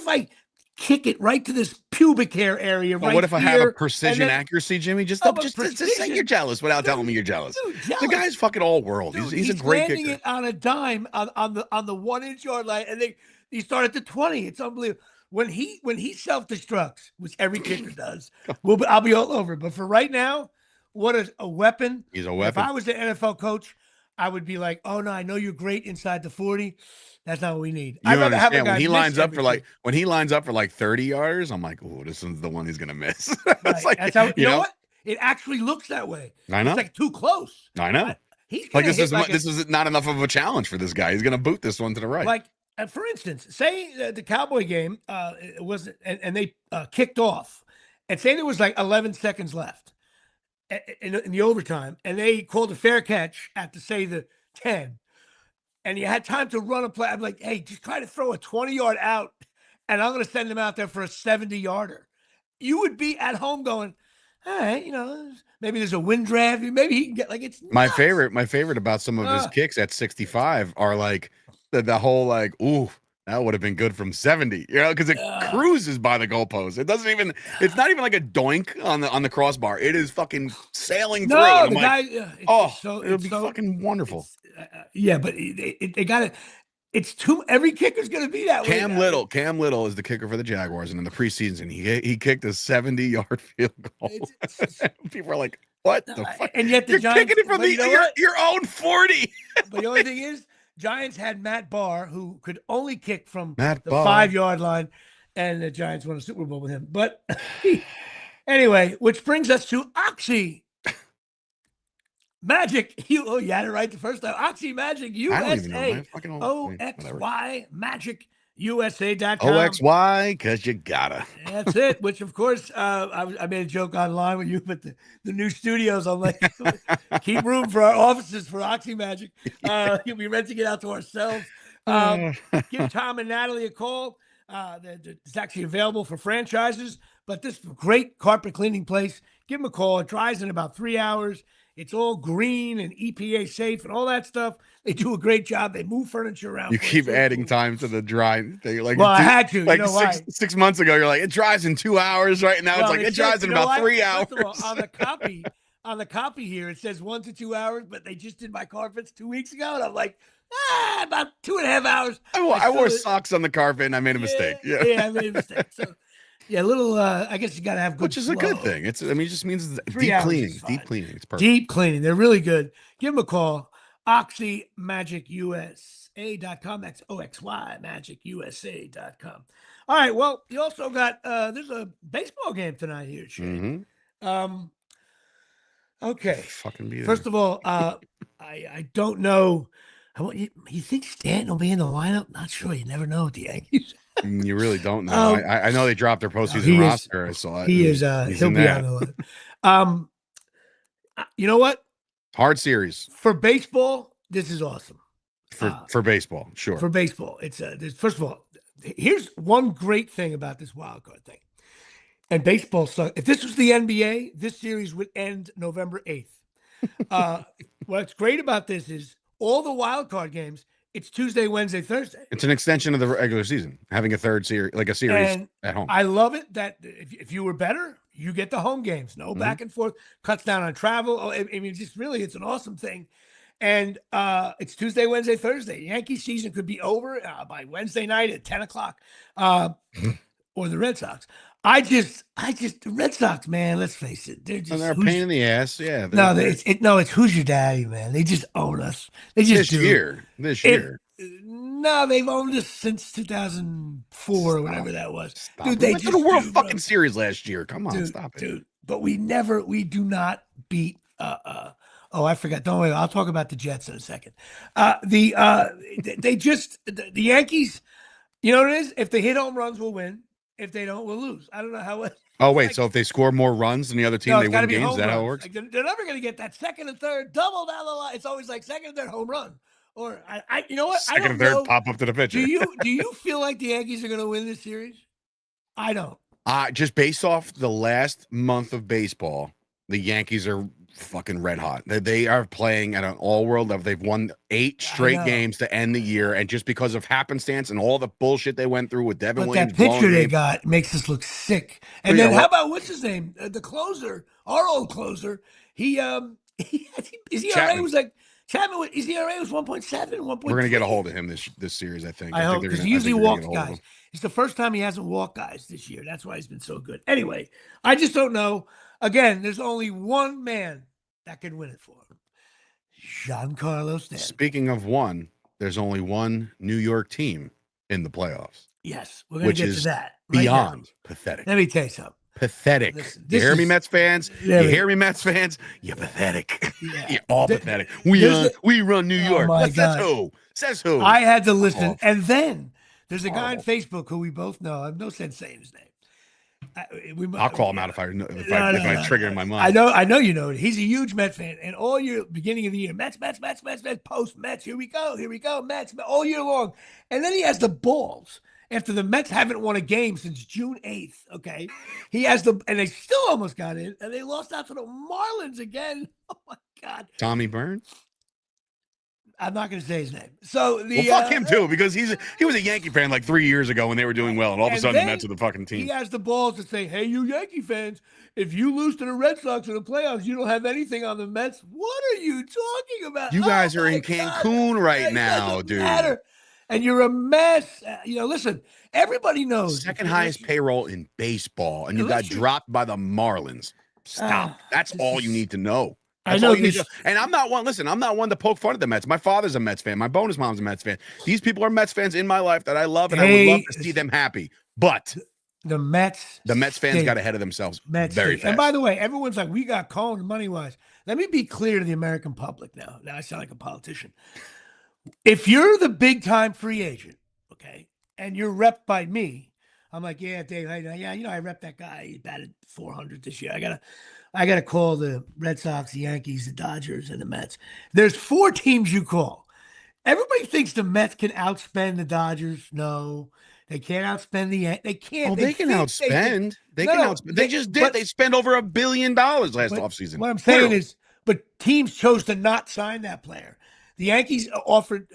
I kick it right to this pubic hair area right what if I have here, a precision accuracy, Jimmy? Just say you're jealous without telling me you're jealous. The guy's fucking all world. He's a great kicker. He's landing it on a dime on the 1-inch yard line, and he started at the 20. It's unbelievable. When he self-destructs, which every kicker does, I'll be all over. But for right now, what is a weapon? He's a weapon. If I was the NFL coach, I would be like, oh no, I know you're great inside the 40. That's not what we need. You I'd don't rather have a understand guy when he miss lines up for every when he lines up for like 30 yards, I'm like, oh, this one's the one he's gonna miss. kick. It's Right. like, That's how you know what? It actually looks that way. I It's know. like too close. I know. He's Like gonna this hit is this is not enough of a challenge for this guy. He's gonna boot this one to the right. like for instance, say the Cowboy game it wasn't and they kicked off, and say there was like 11 seconds left in the overtime, and they called a fair catch at say the 10, and you had time to run a play. I'm like, hey, just try to throw a 20-yard out, and I'm going to send him out there for a 70-yarder. You would be at home going, all right, maybe there's a wind draft. Maybe he can get like it's my nuts. favorite about some of his kicks at 65 are like the whole like, ooh, that would have been good from 70, because it cruises by the goalpost. It's not even like a doink on the crossbar. It is fucking sailing through. No, And the I'm guy. it'll be fucking wonderful. Yeah, but they got it. It's too. Every kicker's going to be that way. Cam Little is the kicker for the Jaguars, and in the preseason, he kicked a 70-yard field goal. People are like, "What the fuck?" And yet you're Giants, kicking it from your own 40. But the only thing is, Giants had Matt Barr, who could only kick from the Barr. 5-yard line, and the Giants won a Super Bowl with him. But anyway, which brings us to Oxy Magic. You had it right the first time. Oxy Magic USA. OXY Magic USA.com. OXY, because you gotta. That's it. Which, of course, I made a joke online with you, but the new studios, I'm like, keep room for our offices for Oxy Magic. We renting it out to ourselves. Give Tom and Natalie a call. It's actually available for franchises, but this great carpet cleaning place, give them a call. It dries in about 3 hours. It's all green and EPA safe and all that stuff. They do a great job. They move furniture around. You keep adding time to the dry thing. Like, I had to. Like you know six months ago, you're like, it dries in 2 hours. Right now, it's like it dries in about 3 hours. First of all, on the copy here, it says 1 to 2 hours, but they just did my carpets 2 weeks ago, and I'm like, about 2.5 hours. I wore socks on the carpet, and I made a mistake. Yeah, I made a mistake. So. Yeah, a little. I guess you got to have good. Which is flow. a good thing. It just means it's deep cleaning. Deep cleaning. It's perfect. Deep cleaning. They're really good. Give them a call. OxyMagicUSA.com. That's OXYMagicUSA.com. All right. Well, you also got. There's a baseball game tonight here, Shane. Okay. Fucking be there. First of all, I don't know. You think Stanton will be in the lineup? Not sure. You never know with the Yankees. You really don't know. I know they dropped their postseason roster. I saw it. He is. He'll be on the line. You know what? Hard series for baseball. This is awesome. For baseball, sure. For baseball, it's first of all, here's one great thing about this wild card thing. And baseball sucks. If this was the NBA, this series would end November 8th. What's great about this is all the wild card games. It's Tuesday, Wednesday, Thursday. It's an extension of the regular season, having a third series, like a series at home. I love it that if you were better, you get the home games. No back and forth, cuts down on travel. I mean, just really, it's an awesome thing. And it's Tuesday, Wednesday, Thursday. Yankee season could be over by Wednesday night at 10 o'clock or the Red Sox. The Red Sox, man, let's face it. They're a pain in the ass. Yeah. It's who's your daddy, man. They just own us. They just This year. No, they've owned us since 2004 or whatever that was. Dude, they went to the World fucking Series last year. Come on, stop it. Dude, but we do not beat I forgot. Don't worry. I'll talk about the Jets in a second. The Yankees, you know what it is? If they hit home runs, we'll win. If they don't, we'll lose. I don't know how. Oh, wait. So if they score more runs than the other team, they win games? Is that how it works? Like they're never going to get that second and third double down the line. It's always like second and third home run. Or you know what? Second and third pop up to the pitcher. Do you feel like the Yankees are going to win this series? I don't. Just based off the last month of baseball, the Yankees are fucking red hot. They are playing at an all-world level. They've won 8 straight games to end the year, and just because of happenstance and all the bullshit they went through with Devin Williams, that pitcher they got makes us look sick. And then how about what's his name? The closer, our old closer. His ERA was like Chapman. His ERA was 1.7, 1.3. We're gonna get a hold of him this series, I think. I hope, because he usually walks guys. It's the first time he hasn't walked guys this year. That's why he's been so good. Anyway, I just don't know. Again, there's only one man that can win it for him. Giancarlo Stanton. Speaking of one, there's only one New York team in the playoffs. Yes, we're going to get to that. Beyond now. Pathetic. Let me tell you something. Pathetic. Listen, you hear me, Mets fans? You hear me, Mets fans? You're pathetic. Yeah. You're all pathetic. We run New York. Says who? Says who? I had to listen. And then there's a guy on Facebook who we both know. I have no sense saying his name. I'll call him out if I trigger in my mind. I know you know it. He's a huge Met fan, and all year, beginning of the year, Mets, post Mets. Here we go, Mets, all year long. And then he has the balls after the Mets haven't won a game since June 8th. Okay, he has and they still almost got in, and they lost out to the Marlins again. Oh my God, Tommy Burns. I'm not going to say his name. So fuck him too, because he was a Yankee fan like 3 years ago when they were doing well, and all of a sudden the Mets are the fucking team. He has the balls to say, "Hey, you Yankee fans, if you lose to the Red Sox in the playoffs, you don't have anything on the Mets." What are you talking about? You guys are in Cancun right now, dude. Matter. And you're a mess. Listen, everybody knows. Second highest payroll in baseball, and you got dropped by the Marlins. Stop. That's all you need to know. That's I know and I'm not one. Listen, I'm not one to poke fun at the Mets. My father's a Mets fan. My bonus mom's a Mets fan. These people are Mets fans in my life that I love, and I would love to see them happy. But the Mets fans got ahead of themselves very fast. And by the way, everyone's like, "We got Cohen money wise." Let me be clear to the American public now. Now I sound like a politician. If you're the big time free agent, okay, and you're repped by me, I'm like, "Yeah, Dave, I rep that guy. He batted 400 this year. I gotta call the Red Sox, the Yankees, the Dodgers, and the Mets." There's 4 teams you call. Everybody thinks the Mets can outspend the Dodgers. No, they can't outspend the Yankees. They can't. Oh, they can outspend. They can outspend. They just did. They spent over $1 billion last offseason. What I'm saying is, but teams chose to not sign that player. The Yankees offered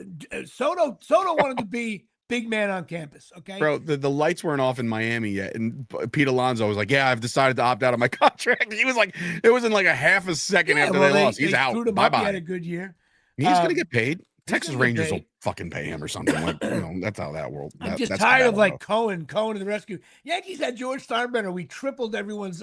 Soto. Soto wanted to be big man on campus, okay? Bro, the lights weren't off in Miami yet, and Pete Alonso was like, "Yeah, I've decided to opt out of my contract." He was like, it was in like a half a second after they lost. He's out. Bye-bye. He had a good year. He's going to get paid. Texas Rangers will fucking pay him or something. Like, that's how that world. I'm just tired of like Cohen to the rescue. Yankees had George Steinbrenner. We tripled everyone's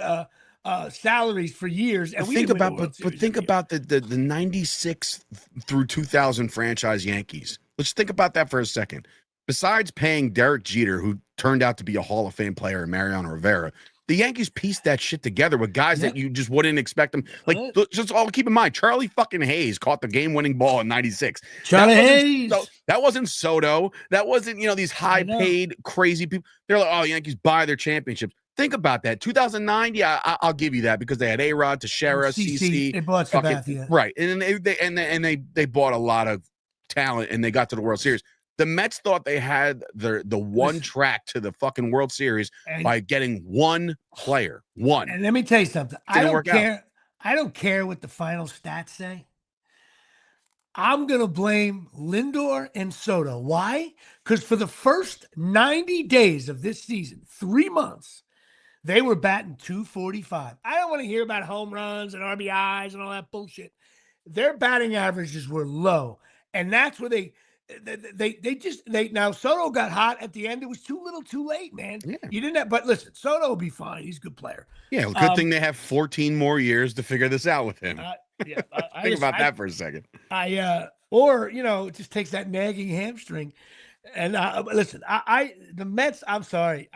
salaries for years. And think about the 96 through 2000 franchise Yankees. Let's think about that for a second. Besides paying Derek Jeter, who turned out to be a Hall of Fame player, and Mariano Rivera, the Yankees pieced that shit together with guys that you just wouldn't expect them. Like, just all keep in mind, Charlie fucking Hayes caught the game-winning ball in '96. Charlie Hayes. That wasn't Soto. That wasn't these high-paid crazy people. They're like, oh, Yankees buy their championships. Think about that. 2009, yeah, I'll give you that because they had A-Rod, Teixeira, CC. They bought Sabathia. Right, and they bought a lot of talent, and they got to the World Series. The Mets thought they had the one track to the fucking World Series by getting one player. One. And let me tell you something. I don't care what the final stats say. I'm going to blame Lindor and Soto. Why? Because for the first 90 days of this season, 3 months, they were batting .245. I don't want to hear about home runs and RBIs and all that bullshit. Their batting averages were low. And that's where they now Soto got hot at the end. It was too little too late, man. Yeah. You didn't have, but listen, Soto will be fine. He's a good player. Yeah. Well, good thing they have 14 more years to figure this out with him. Think about that for a second. It just takes that nagging hamstring. And listen, the Mets, I'm sorry.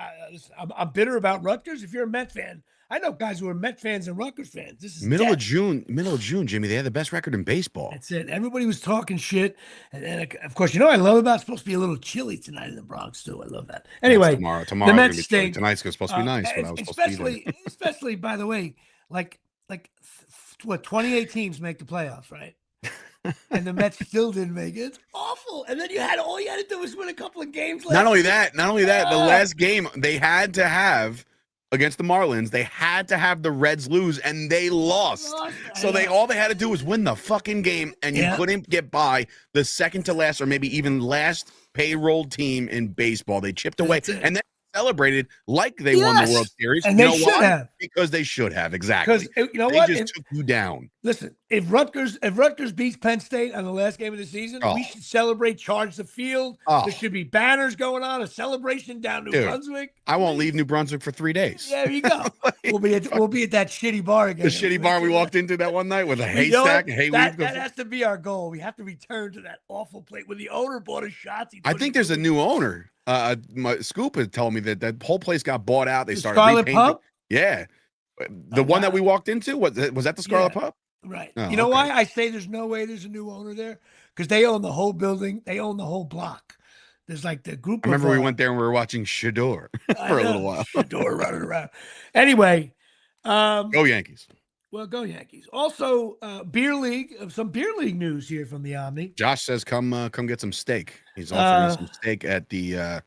I'm bitter about Rutgers. If you're a Met fan, I know guys who are Met fans and Rutgers fans. This is middle of June, Jimmy. They had the best record in baseball. That's it. Everybody was talking shit, and then of course, I love about. It's supposed to be a little chilly tonight in the Bronx too. I love that. Anyway, tomorrow the Mets stink. Tonight's supposed to be nice. Especially by the way, like 28 teams make the playoffs, right? And the Mets still didn't make it. It's awful. And then all you had to do was win a couple of games. Not only that. The last game they had to have. Against the Marlins, they had to have the Reds lose, and they lost. So all they had to do was win the fucking game, and you couldn't get by the second to last or maybe even last payroll team in baseball. They chipped away. And then celebrated like they won the World Series. And they should have. Because they should have, exactly. Because you know they what? Just took you down. Listen, if Rutgers beats Penn State on the last game of the season, we should celebrate, charge the field. There should be banners going on, a celebration down New Brunswick. I won't leave New Brunswick for 3 days. Yeah, there you go. We'll be at that shitty bar again. The shitty bar we walked into that one night with a haystack. That has to be our goal. We have to return to that awful place when the owner bought us shots. I think there's a new owner. My Scoop had told me that whole place got bought out. They started Scarlet Pub? Yeah. The one that we walked into, was that the Scarlet Pub? Right. Oh, you know why I say there's no way there's a new owner there? Because they own the whole building. They own the whole block. There's like the group. I remember we went there and we were watching Shador for a little while. Shador running around. Anyway. Go Yankees. Well, go Yankees. Also, beer league. Some beer league news here from the Omni. Josh says, come get some steak. He's offering some steak at the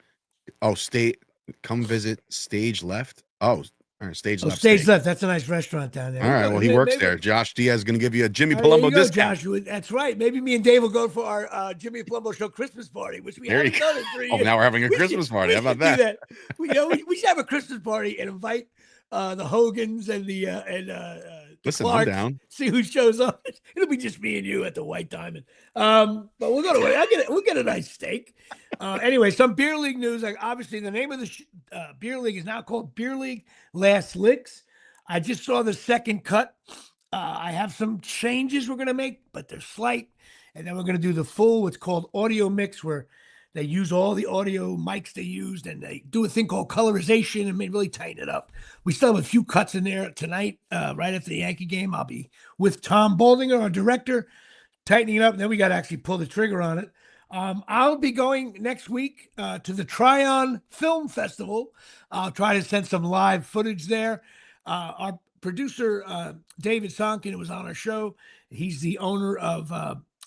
come visit Stage Left. Stage Left. Stage Left. That's a nice restaurant down there. All right. Well, he works there. Josh Diaz is going to give you a Jimmy Palumbo discount. Josh, that's right. Maybe me and Dave will go for our Jimmy Palumbo Show Christmas party, which we haven't done in 3 years. Oh, now we're having a Christmas party. How about that? We should have a Christmas party and invite the Hogans and the Listen, Clarks, I'm down. See who shows up. It'll be just me and you at the White Diamond. But we'll go to we'll get a nice steak. Anyway, some beer league news. Like obviously, the name of the beer league is now called Beer League Last Licks. I just saw the second cut. I have some changes we're going to make, but they're slight. And then we're going to do the full, what's called audio mix, where they use all the audio mics they used, and they do a thing called colorization and really tighten it up. We still have a few cuts in there tonight, right after the Yankee game. I'll be with Tom Baldinger, our director, tightening it up. And then we got to actually pull the trigger on it. I'll be going next week to the Tryon Film Festival. I'll try to send some live footage there. Our producer, David Sonkin, was on our show. He's the owner of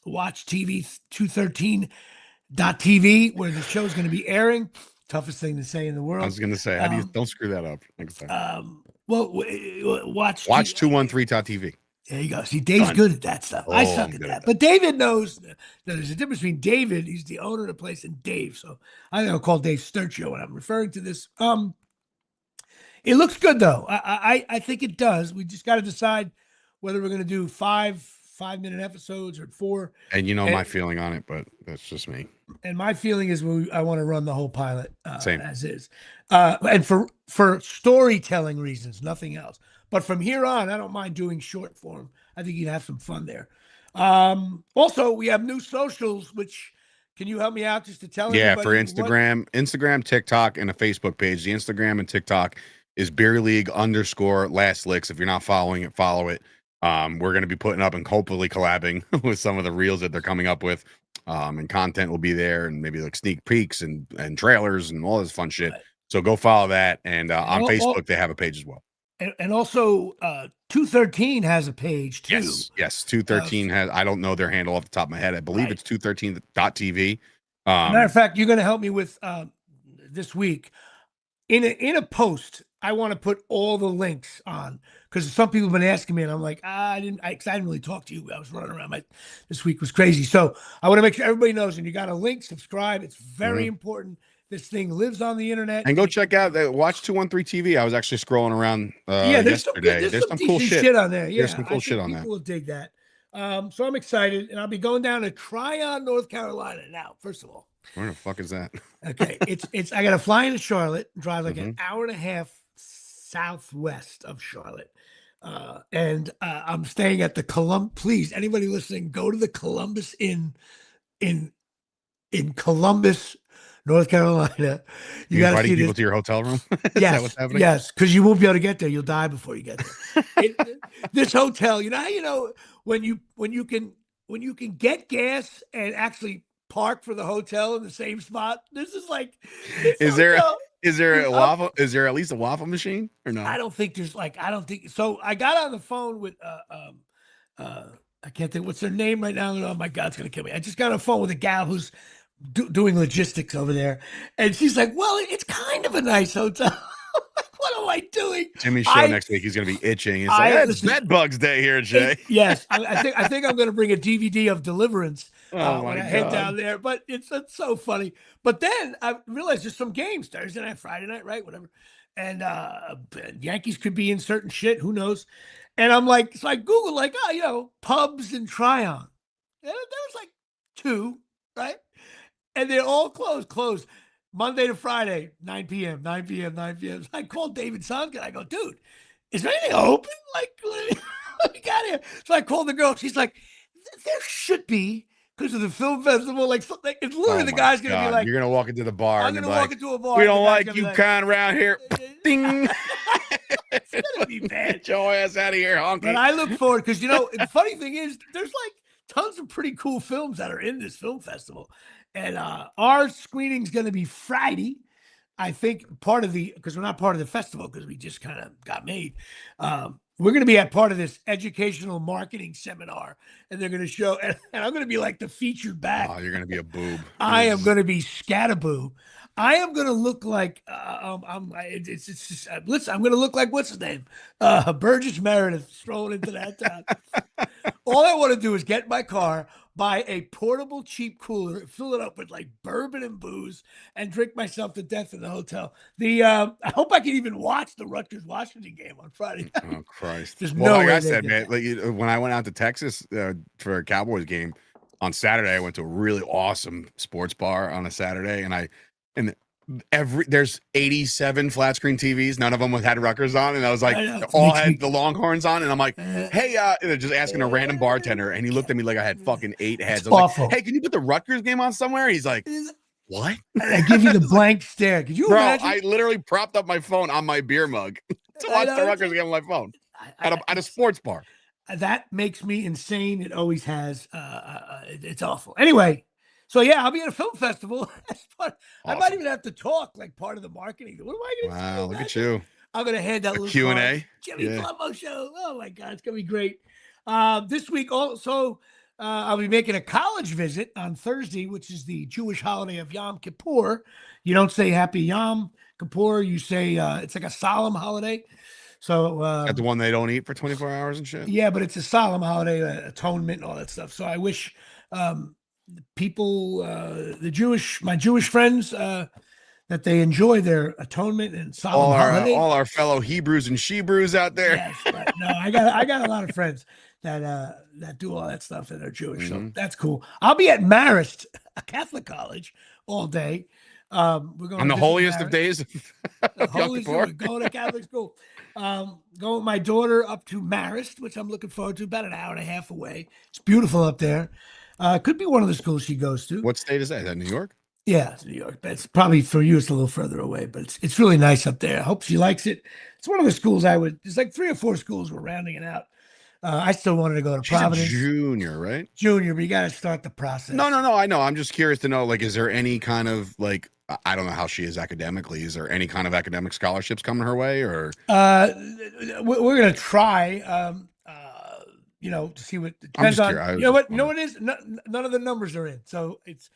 Watch TV 213.tv, where the show's going to be airing. Toughest thing to say in the world. I was going to say, don't screw that up next time. Watch 213.tv. There you go. See, Dave's good at that stuff. I suck at that. But David knows that there's a difference between David, he's the owner of the place, and Dave. So I'm going to call Dave Sturcio when I'm referring to this. It looks good, though. I think it does. We just got to decide whether we're going to do 5-minute episodes or 4. And you know my feeling on it, but that's just me. And my feeling is I want to run the whole pilot Same. as is. And for storytelling reasons, nothing else. But from here on, I don't mind doing short form. I think you'd have some fun there. Also, we have new socials, which can you help me out just to tell everybody? Yeah, for Instagram, TikTok, and a Facebook page. The Instagram and TikTok is Beer League _Last Licks. If you're not following it, follow it. We're going to be putting up and hopefully collabing with some of the reels that they're coming up with. And content will be there, and maybe like sneak peeks and trailers and all this fun shit. Right. So go follow that. And on Facebook, they have a page as well. And also 213 has a page too. Yes. 213 has, I don't know their handle off the top of my head. I believe it's 213.tv. Matter of fact, you're going to help me with this week. In a post, I want to put all the links on, because some people have been asking me, and I'm like, I didn't really talk to you. I was running around. This week was crazy. So I want to make sure everybody knows, and you got a link, subscribe. It's very important. This thing lives on the internet. And go check out Watch 213 TV. I was actually scrolling around yesterday. There's some cool shit on there. Yeah, there's some cool shit on there. People will dig that. So I'm excited, and I'll be going down to Tryon, North Carolina now. First of all, where the fuck is that? Okay, it's I got to fly into Charlotte, drive like an hour and a half southwest of Charlotte, and I'm staying at the Please, anybody listening, go to the Columbus Inn in Columbus, North Carolina. You got to see people to your hotel room. Yes, because you won't be able to get there. You'll die before you get there. This hotel, when you can get gas and actually park for the hotel in the same spot. This is like. Is there at least a waffle machine or no? I don't think there's so. I got on the phone with I can't think what's her name right now. Oh my God, it's gonna kill me. I just got on the phone with a gal who's doing logistics over there, and she's like, "Well, it's kind of a nice hotel." What am I doing? Jimmy's show next week. He's gonna be itching. It's like it's bed bugs day here, Jay. Yes, I think I'm gonna bring a DVD of Deliverance when I head down there. But it's so funny. But then I realized there's some games Thursday night, Friday night, right? Whatever. And Yankees could be in certain shit. Who knows? And I'm like, so I Google like, pubs in Tryon. And there was like 2, right? And they're all closed. Monday to Friday, 9 p.m. So I called David Sonkin. I go, dude, is there anything open? Like, what we got here? So I called the girl. She's like, there should be, because of the film festival. Like, something. It's literally the guy's going to be like, you're going to walk into the bar. I'm going to walk into a bar. We don't like you kind around here. Ding. It's going to be bad. Get your ass out of here, honky. But I look forward, because, the funny thing is, there's like tons of pretty cool films that are in this film festival. And our screening's going to be Friday. I think because we're not part of the festival because we just kind of got made. We're going to be at part of this educational marketing seminar, and they're going to show, and I'm going to be like the featured back. Oh, you're going to be a boob. I am going to be Scataboo. I am going to look like, listen, I'm going to look like, what's his name? Burgess Meredith strolling into that town. All I want to do is get in my car, buy a portable cheap cooler, fill it up with like bourbon and booze, and drink myself to death in the hotel. I hope I can even watch the Rutgers Washington game on Friday. Oh Christ! There's no way like I said, man. Like when I went out to Texas for a Cowboys game on Saturday, I went to a really awesome sports bar on a Saturday, and there's 87 flat screen TVs. None of them had Rutgers on, and I was like, all had the Longhorns on, and I'm like, hey, they're just asking a random bartender, and he looked at me like I had fucking 8 heads. I was like, hey, can you put the Rutgers game on somewhere? He's like, what? I give you the blank stare. Could you imagine? I literally propped up my phone on my beer mug to watch the Rutgers game on my phone at a sports bar. That makes me insane. It always has. It's awful. Anyway. So yeah, I'll be at a film festival. Awesome. I might even have to talk like part of the marketing. What am I going to say? Wow, look at you. I'm going to hand that little Q&A. Jimmy Palumbo Show. Oh my God, it's going to be great. This week also, I'll be making a college visit on Thursday, which is the Jewish holiday of Yom Kippur. You don't say Happy Yom Kippur. You say it's like a solemn holiday. So that's the one they don't eat for 24 hours and shit. Yeah, but it's a solemn holiday, atonement and all that stuff. So I wish people, my Jewish friends, that they enjoy their atonement and solemn holiday. All our fellow Hebrews and Shebrews out there. Yes, but no, I got a lot of friends that do all that stuff that are Jewish. So that's cool. I'll be at Marist, a Catholic college, all day. We're going on the holiest Marist. Of days. We're going to Catholic school. Going with my daughter up to Marist, which I'm looking forward to, about an hour and a half away. It's beautiful up there. Could be one of the schools she goes to. What state is that? Is that New York? Yeah, it's New York. But it's probably for you, it's a little further away, but it's really nice up there. I hope she likes it. It's one of the schools there's like 3 or 4 schools we're rounding it out. I still wanted to go to Providence. She's a junior, right? Junior, but you got to start the process. No, I know. I'm just curious to know, like, is there any kind of, like, I don't know how she is academically. Is there any kind of academic scholarships coming her way, or? We're going to try, to see what depends on. You know what? No, it is. None of the numbers are in. So it's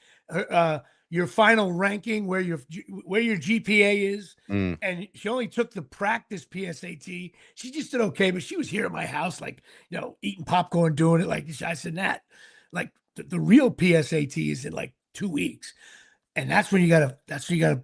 your final ranking, where your GPA is, and she only took the practice PSAT. She just did okay, but she was here at my house, like eating popcorn, doing it. Like I said, like the real PSAT is in like 2 weeks. And that's when you gotta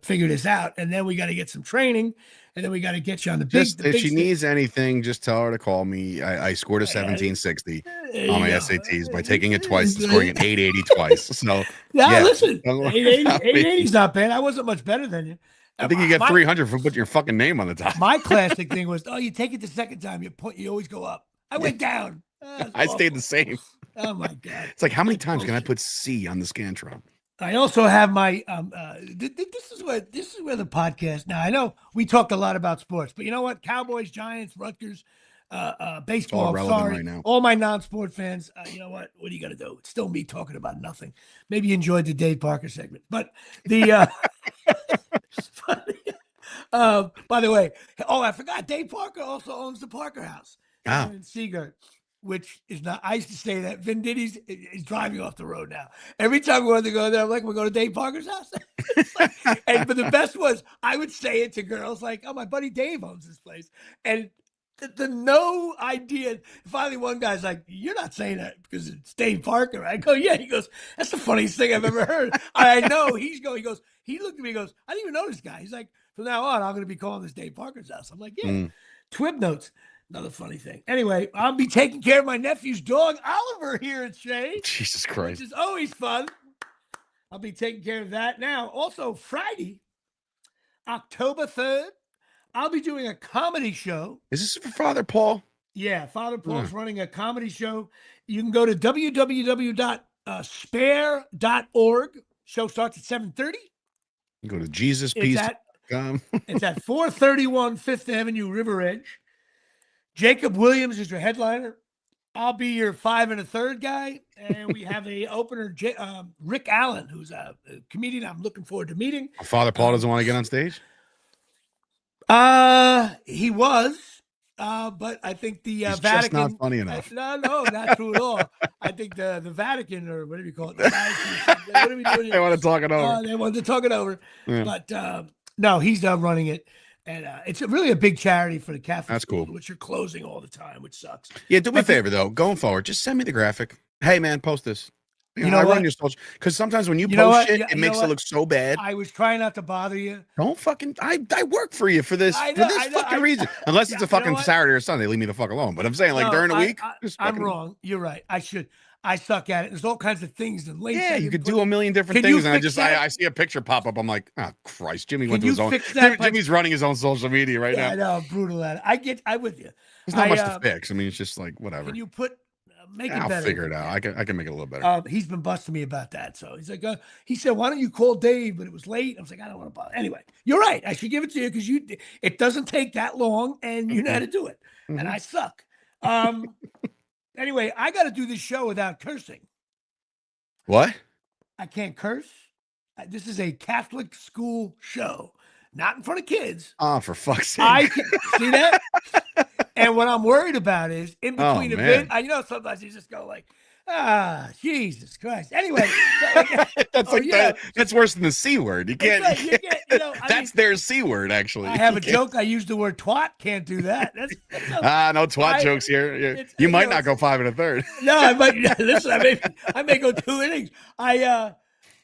figure this out. And then we got to get some training, and then we got to get you on the big. If she needs anything, just tell her to call me. I scored a 1760 on my SATs by taking it twice and scoring an 880 twice. So listen, 880 is not bad. I wasn't much better than you. I think you get 300 for putting your fucking name on the top. My classic thing was, you take it the second time, you always go up. I went down. I stayed the same. Oh my God! It's like, how many times can I put C on the Scantron? I also have my this is where the podcast. Now I know we talked a lot about sports, but you know what? Cowboys, Giants, Rutgers, baseball. All sorry, right now. All my non-sport fans. You know what? What are you gonna do? It's still me talking about nothing. Maybe you enjoyed the Dave Parker segment, but the. By the way, I forgot. Dave Parker also owns the Parker House in Seagirt. which is not. I used to say that Venditti's is driving off the road now. Every time we wanted to go there, I'm like, we're going to Dave Parker's house. But the best was I would say it to girls like, oh, my buddy Dave owns this place, and the no idea. Finally, one guy's like, "You're not saying that because it's Dave Parker." I go, "Yeah." He goes, "That's the funniest thing I've ever heard." I know. He goes. He looked at me. He goes, "I didn't even know this guy." He's like, "From now on, I'm going to be calling this Dave Parker's house." I'm like, "Yeah." Twib notes. Another funny thing. Anyway, I'll be taking care of my nephew's dog, Oliver, here at Shea. Jesus Christ. Which is always fun. I'll be taking care of that now. Also, Friday, October 3rd, I'll be doing a comedy show. Is this for Father Paul? Yeah, Father Paul's running a comedy show. You can go to www.spare.org. Show starts at 7:30. You go to JesusPeace.com. It's at 431 Fifth Avenue, River Edge. Jacob Williams is your headliner. I'll be your 5 1/3 guy. And we have a opener, Rick Allen, who's a comedian I'm looking forward to meeting. Father Paul doesn't want to get on stage? He was, but I think the He's Vatican. just not funny enough. No, not true at all. I think the Vatican, or whatever you call it, the Vatican, what are we doing? They want to talk it over. They wanted to talk it over, but no, he's done running it, and it's really a big charity for the Catholic. That's school, cool. which are closing all the time, which sucks. Yeah, do me a favor though. Going forward, just send me the graphic. Hey man, post this. You know I run your social, because sometimes when you post shit, it makes it look so bad. I was trying not to bother you. Don't fucking. I work for you for this fucking reason. Unless it's a fucking Saturday or Sunday, leave me the fuck alone. But I'm saying like during the week, I'm wrong. You're right. I suck at it. There's all kinds of things and links. Yeah, you could do a million different things, and I see a picture pop up. I'm like, oh Christ, Jimmy went to his own. Jimmy's running his own social media right now. I know, I'm brutal at it. I'm with you. There's not much to fix. I mean, it's just like whatever. Can you put? Make it I'll better. figure it out. I can make it a little better. He's been busting me about that. So he's like, he said, "Why don't you call Dave?" But it was late. I was like, I don't want to bother. Anyway, you're right. I should give it to you because it doesn't take that long and you know how to do it. And I suck. Anyway, I got to do this show without cursing. What? I can't curse. This is a Catholic school show, not in front of kids. Oh, for fuck's sake. I can see that. And what I'm worried about is in between events, sometimes you just go like, Jesus Christ. Anyway. That's worse than the C word. You can't. That's their C word, actually. I have a joke. I use the word twat. Can't do that. No twat jokes here. You might not go 5 1/3. No, I might. Listen, I may go 2 innings.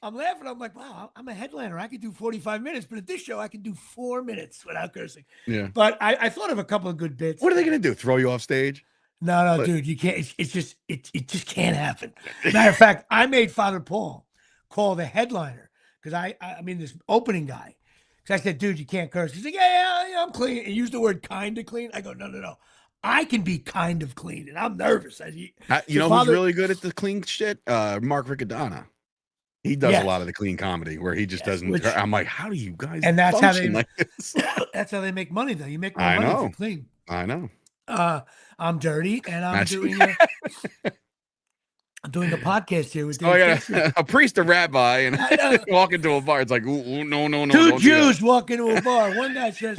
I'm laughing. I'm like, wow, I'm a headliner. I could do 45 minutes, but at this show, I can do 4 minutes without cursing. Yeah. But I thought of a couple of good bits. What are they going to do? Throw you off stage? No, dude, you can't. It just can't happen. Matter of fact, I made Father Paul call the headliner because I mean this opening guy. Because I said, dude, you can't curse. He's like, yeah, I'm clean. He used the word kind of clean. I go, no. I can be kind of clean, and I'm nervous. Who's really good at the clean shit? Mark Riccadonna. He does a lot of the clean comedy where he just doesn't. I'm like, how do you guys? And that's how they. Like this? That's how they make money, though. You make more money if you're clean. I know. I'm dirty, and I'm doing a podcast here with a priest, a rabbi, and walk into a bar. It's like, ooh, no. Two Jews walk into a bar. One guy says,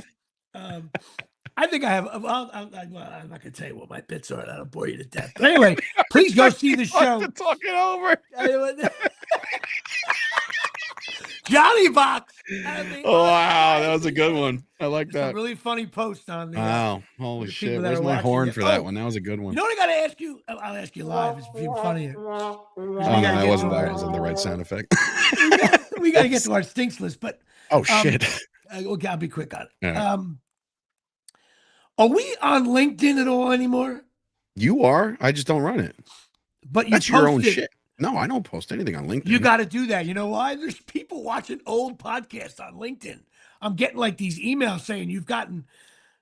I think I have. I'm not going to tell you what my bits are. That'll bore you to death. But anyway, please go see the show. Talking over. Johnny Box. Wow, that was a good one. I like that. A really funny post on the. Wow, holy shit! Where's my horn for that one? That was a good one. You know what I got to ask you? I'll ask you live. It's even funnier. Oh no, that wasn't there. It was in the right sound effect. We got to get to our stinks list, but. Oh shit. Okay, I'll be quick on it. Yeah. Are we on LinkedIn at all anymore? You are. I just don't run it. But that's your own shit. No, I don't post anything on LinkedIn. You got to do that. You know why? There's people watching old podcasts on LinkedIn. I'm getting like these emails saying you've gotten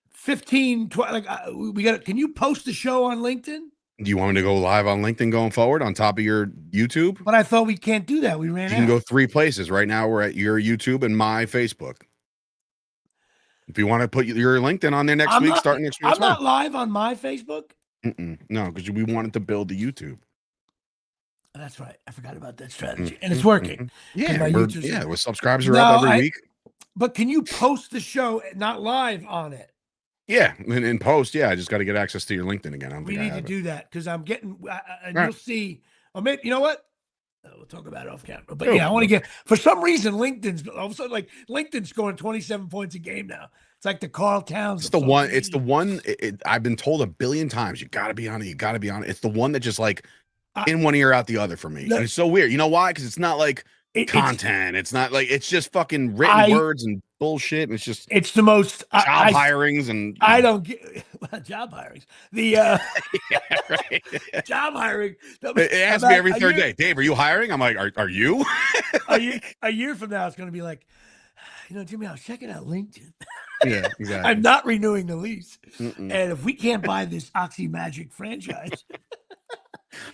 15, 12. Can you post the show on LinkedIn? Do you want me to go live on LinkedIn going forward on top of your YouTube? But I thought we can't do that. We ran out. You can go 3 places. Right now, we're at your YouTube and my Facebook. If you want to put your LinkedIn on there next week, starting next week. I'm not live on my Facebook. No, because we wanted to build the YouTube. That's right. I forgot about that strategy. And it's working. Yeah, with subscribers are up every week. But can you post the show not live on it? Yeah, in post, yeah, I just got to get access to your LinkedIn again. I don't We think I need to have it. do that because I'm getting, and Right. you'll see. Or maybe you know what? We'll talk about it off camera. But Oh, yeah, I want to okay. get for some reason LinkedIn's all of a sudden like LinkedIn's scoring 27 points a game now. It's like the Carl Towns It's of the social one. media. It's the one. I've been told a billion times. You got to be on it. You got to be on it. It's the one that just like in one ear out the other for me, No, and it's so weird. You know why? Because it's not like it's content. It's not like it's just fucking written I. words and bullshit. And it's just It's the most. job hirings and I don't get well, job hirings. The yeah, right. job hiring. It asks me every third day, Dave, are you hiring? I'm like, are you? A year from now, it's going to be like, Jimmy, I was checking out LinkedIn. Yeah, exactly. I'm not renewing the lease. Mm-mm. And if we can't buy this Oxy Magic franchise,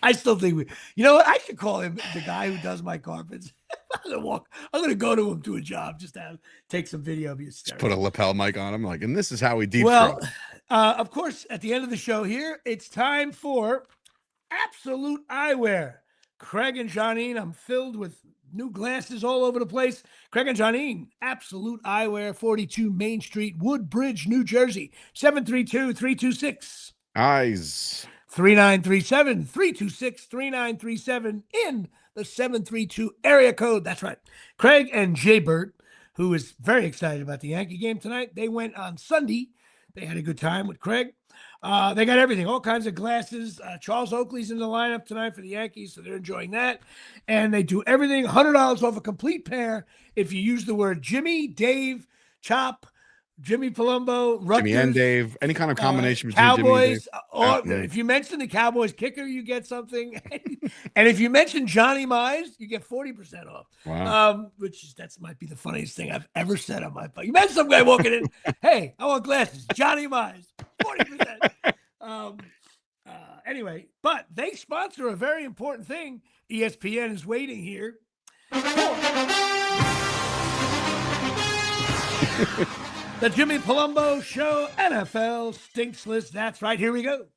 I still think you know what? I should call him the guy who does my carpets. I'm going to go to him to a job just to take some video of you. Just put a lapel mic on him, like, and this is how we deep Well, throat. of course, at the end of the show here, it's time for Absolute Eyewear. Craig and Janine, I'm filled with new glasses all over the place. Craig and Janine, Absolute Eyewear, 42 Main Street, Woodbridge, New Jersey, 732-326. Eyes. 3937 326 3937 in the 732 area code. That's right. Craig and Jay Burt, who is very excited about the Yankee game tonight. They went on Sunday. They had a good time with Craig. They got everything, all kinds of glasses. Charles Oakley's in the lineup tonight for the Yankees, so they're enjoying that. And they do everything, $100 off a complete pair if you use the word Jimmy, Dave, Chop, Jimmy Palumbo, Rutgers, Jimmy and Dave, any kind of combination between Cowboys, Jimmy and Dave. or if you mention the Cowboys kicker, you get something. And if you mention Johnny Mize, you get 40% off. Wow. That might be the funniest thing I've ever said on my phone. You mention some guy walking in, hey, I want glasses, Johnny Mize, 40%. Anyway, but they sponsor a very important thing. ESPN is waiting here. The Jimmy Palumbo Show NFL Stinks List. That's right. Here we go.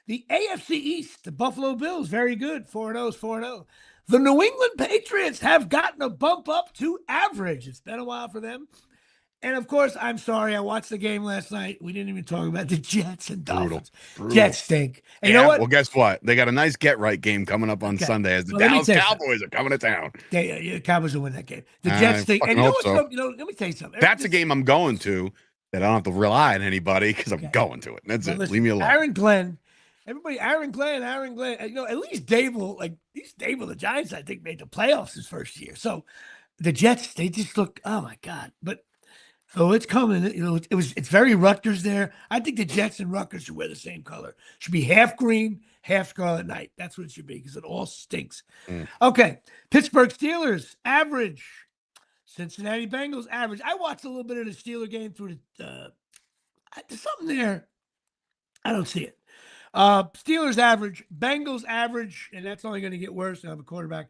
The AFC East, the Buffalo Bills, very good. 4-0 is 4-0. The New England Patriots have gotten a bump up to average. It's been a while for them. And, of course, I'm sorry. I watched the game last night. We didn't even talk about the Jets and Dolphins. Brutal. Jets stink. And you know what? Well, guess what? They got a nice get-right game coming up on Sunday as the Dallas Cowboys are coming to town. The Cowboys will win that game. The Jets stink. And let me tell you something. That's a game I'm going to that I don't have to rely on anybody because I'm going to it. That's it. Listen, leave me alone. Aaron Glenn. Everybody, Aaron Glenn. At least Dable, the Giants, I think, made the playoffs his first year. So the Jets, they just look, oh my God. But so it's coming. It's very Rutgers there. I think the Jets and Rutgers should wear the same color. Should be half green, half scarlet night. That's what it should be because it all stinks. Okay. Pittsburgh Steelers, average. Cincinnati Bengals, average. I watched a little bit of the Steeler game through there's something there. I don't see it. Steelers average, Bengals average, and that's only going to get worse. I have a quarterback.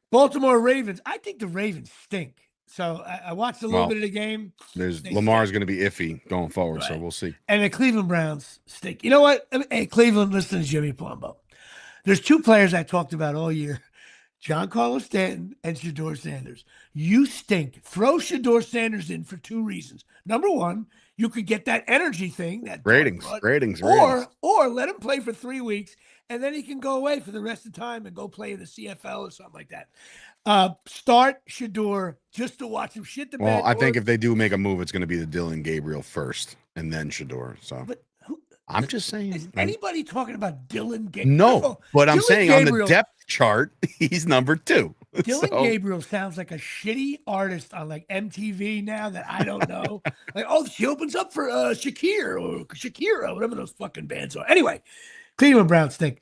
Baltimore Ravens. I think the Ravens stink. So I watched a little bit of the game. Lamar's going to be iffy going forward, right. So we'll see. And the Cleveland Browns stink. You know what? Hey, Cleveland, listen to Jimmy Palumbo. There's two players I talked about all year. John Carlos Stanton and Shedeur Sanders. You stink. Throw Shedeur Sanders in for two reasons. Number one, you could get that energy thing, that ratings, or let him play for 3 weeks and then he can go away for the rest of the time and go play in the CFL or something like that. Start Shedeur just to watch him shit the bed. Well, I think if they do make a move, it's going to be the Dylan Gabriel first and then Shedeur. So. But I'm just saying. Is anybody talking about Dylan Gabriel? No, but I'm saying Gabriel, on the depth chart, he's number 2. Dylan Gabriel sounds like a shitty artist on like MTV now that I don't know. She opens up for Shakira, whatever those fucking bands are. Anyway, Cleveland Browns stink.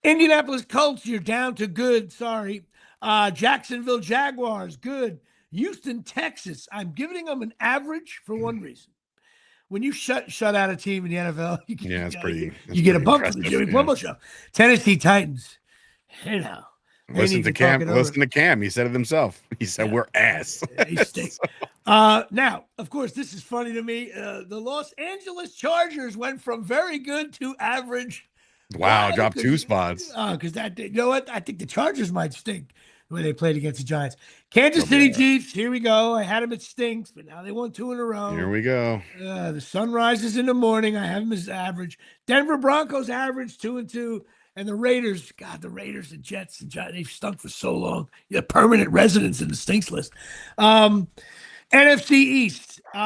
Indianapolis Colts, you're down to good. Sorry. Jacksonville Jaguars, good. Houston, Texas. I'm giving them an average for one reason. When you shut out a team in the NFL, you get a bump from the Jimmy Palumbo Show. Tennessee Titans, listen to Cam. He said it himself. He said we're ass. They stink. Now, of course, this is funny to me. The Los Angeles Chargers went from very good to average. Wow, dropped 2 spots. Because you know what? I think the Chargers might stink. where they played against the Giants. Kansas City Chiefs, here we go. I had them at stinks, but now they won 2 in a row. Here we go. The sun rises in the morning. I have them as average. Denver Broncos average 2-2. And the Raiders, God, the Raiders and Jets and Giants, they've stunk for so long. You're permanent residents in the stinks list. NFC East. No,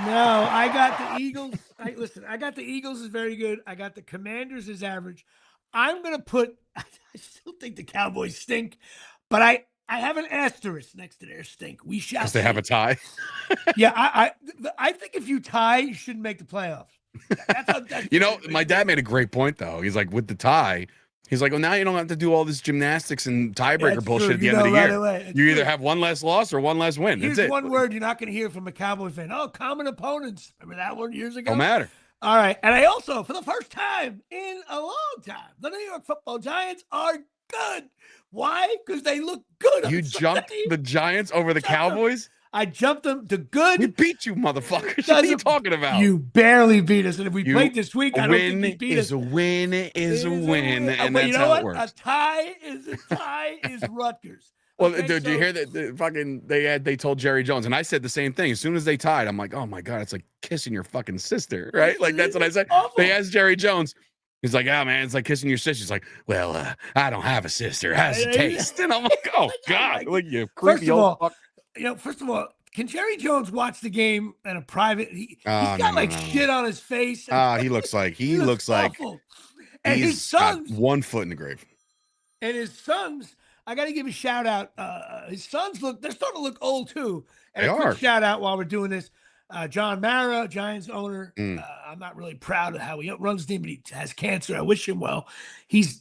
I got the Eagles. I got the Eagles is very good. I got the Commanders is average. I'm going to put, I still think the Cowboys stink, but I have an asterisk next to their stink. We shall. Because they have a tie. Yeah, I think if you tie, you shouldn't make the playoffs. That's my dad made a great point, though. He's like, with the tie, he's like, well, now you don't have to do all this gymnastics and tiebreaker bullshit at the end of the year. You either have one less loss or one less win. Here's That's it. One word you're not going to hear from a Cowboy fan. Oh, common opponents. Remember that one years ago? Don't matter. All right. And I also, for the first time in a long time, the New York Football Giants are good. Why? Because they look good. You jumped the Giants over the Cowboys? I jumped them to good. We beat you, motherfuckers. What are you talking about? You barely beat us. And if we played this week, I don't think we beat us. A win is a win. And that's how it works. A tie is Rutgers. Well, okay, dude, you hear that? They told Jerry Jones, and I said the same thing. As soon as they tied, I'm like, oh my God, it's like kissing your fucking sister, right? Like that's what I said. They asked Jerry Jones. He's like, oh man, it's like kissing your sister. He's like, well, I don't have a sister. How's it taste? And I'm like, oh God, look you creepy old fuck. First of all, can Jerry Jones watch the game in a private? He's got shit on his face. He looks like and his sons, got one foot in the grave. And his sons, I got to give a shout out. His sons they're starting to look old too. And a quick shout out while we're doing this. John Mara, Giants owner. I'm not really proud of how he runs the team, but he has cancer. I wish him well.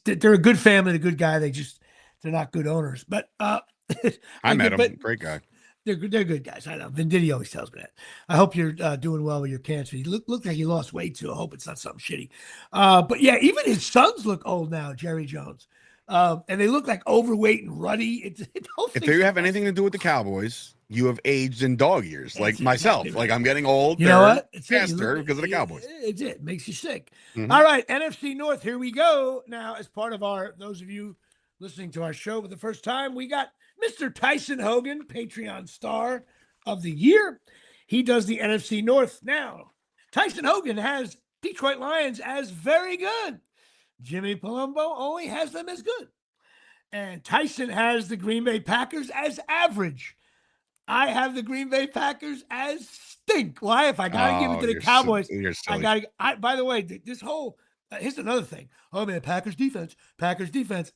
They're a good family, a good guy. They're not good owners. But I met him. Great guy. They're good guys. I know. Venditti always tells me that. I hope you're doing well with your cancer. He looked like he lost weight too. I hope it's not something shitty. But yeah, even his sons look old now, Jerry Jones. And they look like overweight and ruddy. If they have anything to do with the Cowboys, you have aged in dog years, like myself. Exactly. Like I'm getting old. You know what? It's faster because of the Cowboys. It makes you sick. Mm-hmm. All right, NFC North. Here we go. Now, as part of those of you listening to our show for the first time, we got Mr. Tyson Hogan, Patreon star of the year. He does the NFC North. Now, Tyson Hogan has Detroit Lions as very good. Jimmy Palumbo only has them as good. And Tyson has the Green Bay Packers as average. I have the Green Bay Packers as stink. Why? If I got to give it to the Cowboys, I got to. By the way, this whole here's another thing. Oh man, Packers defense. Packers defense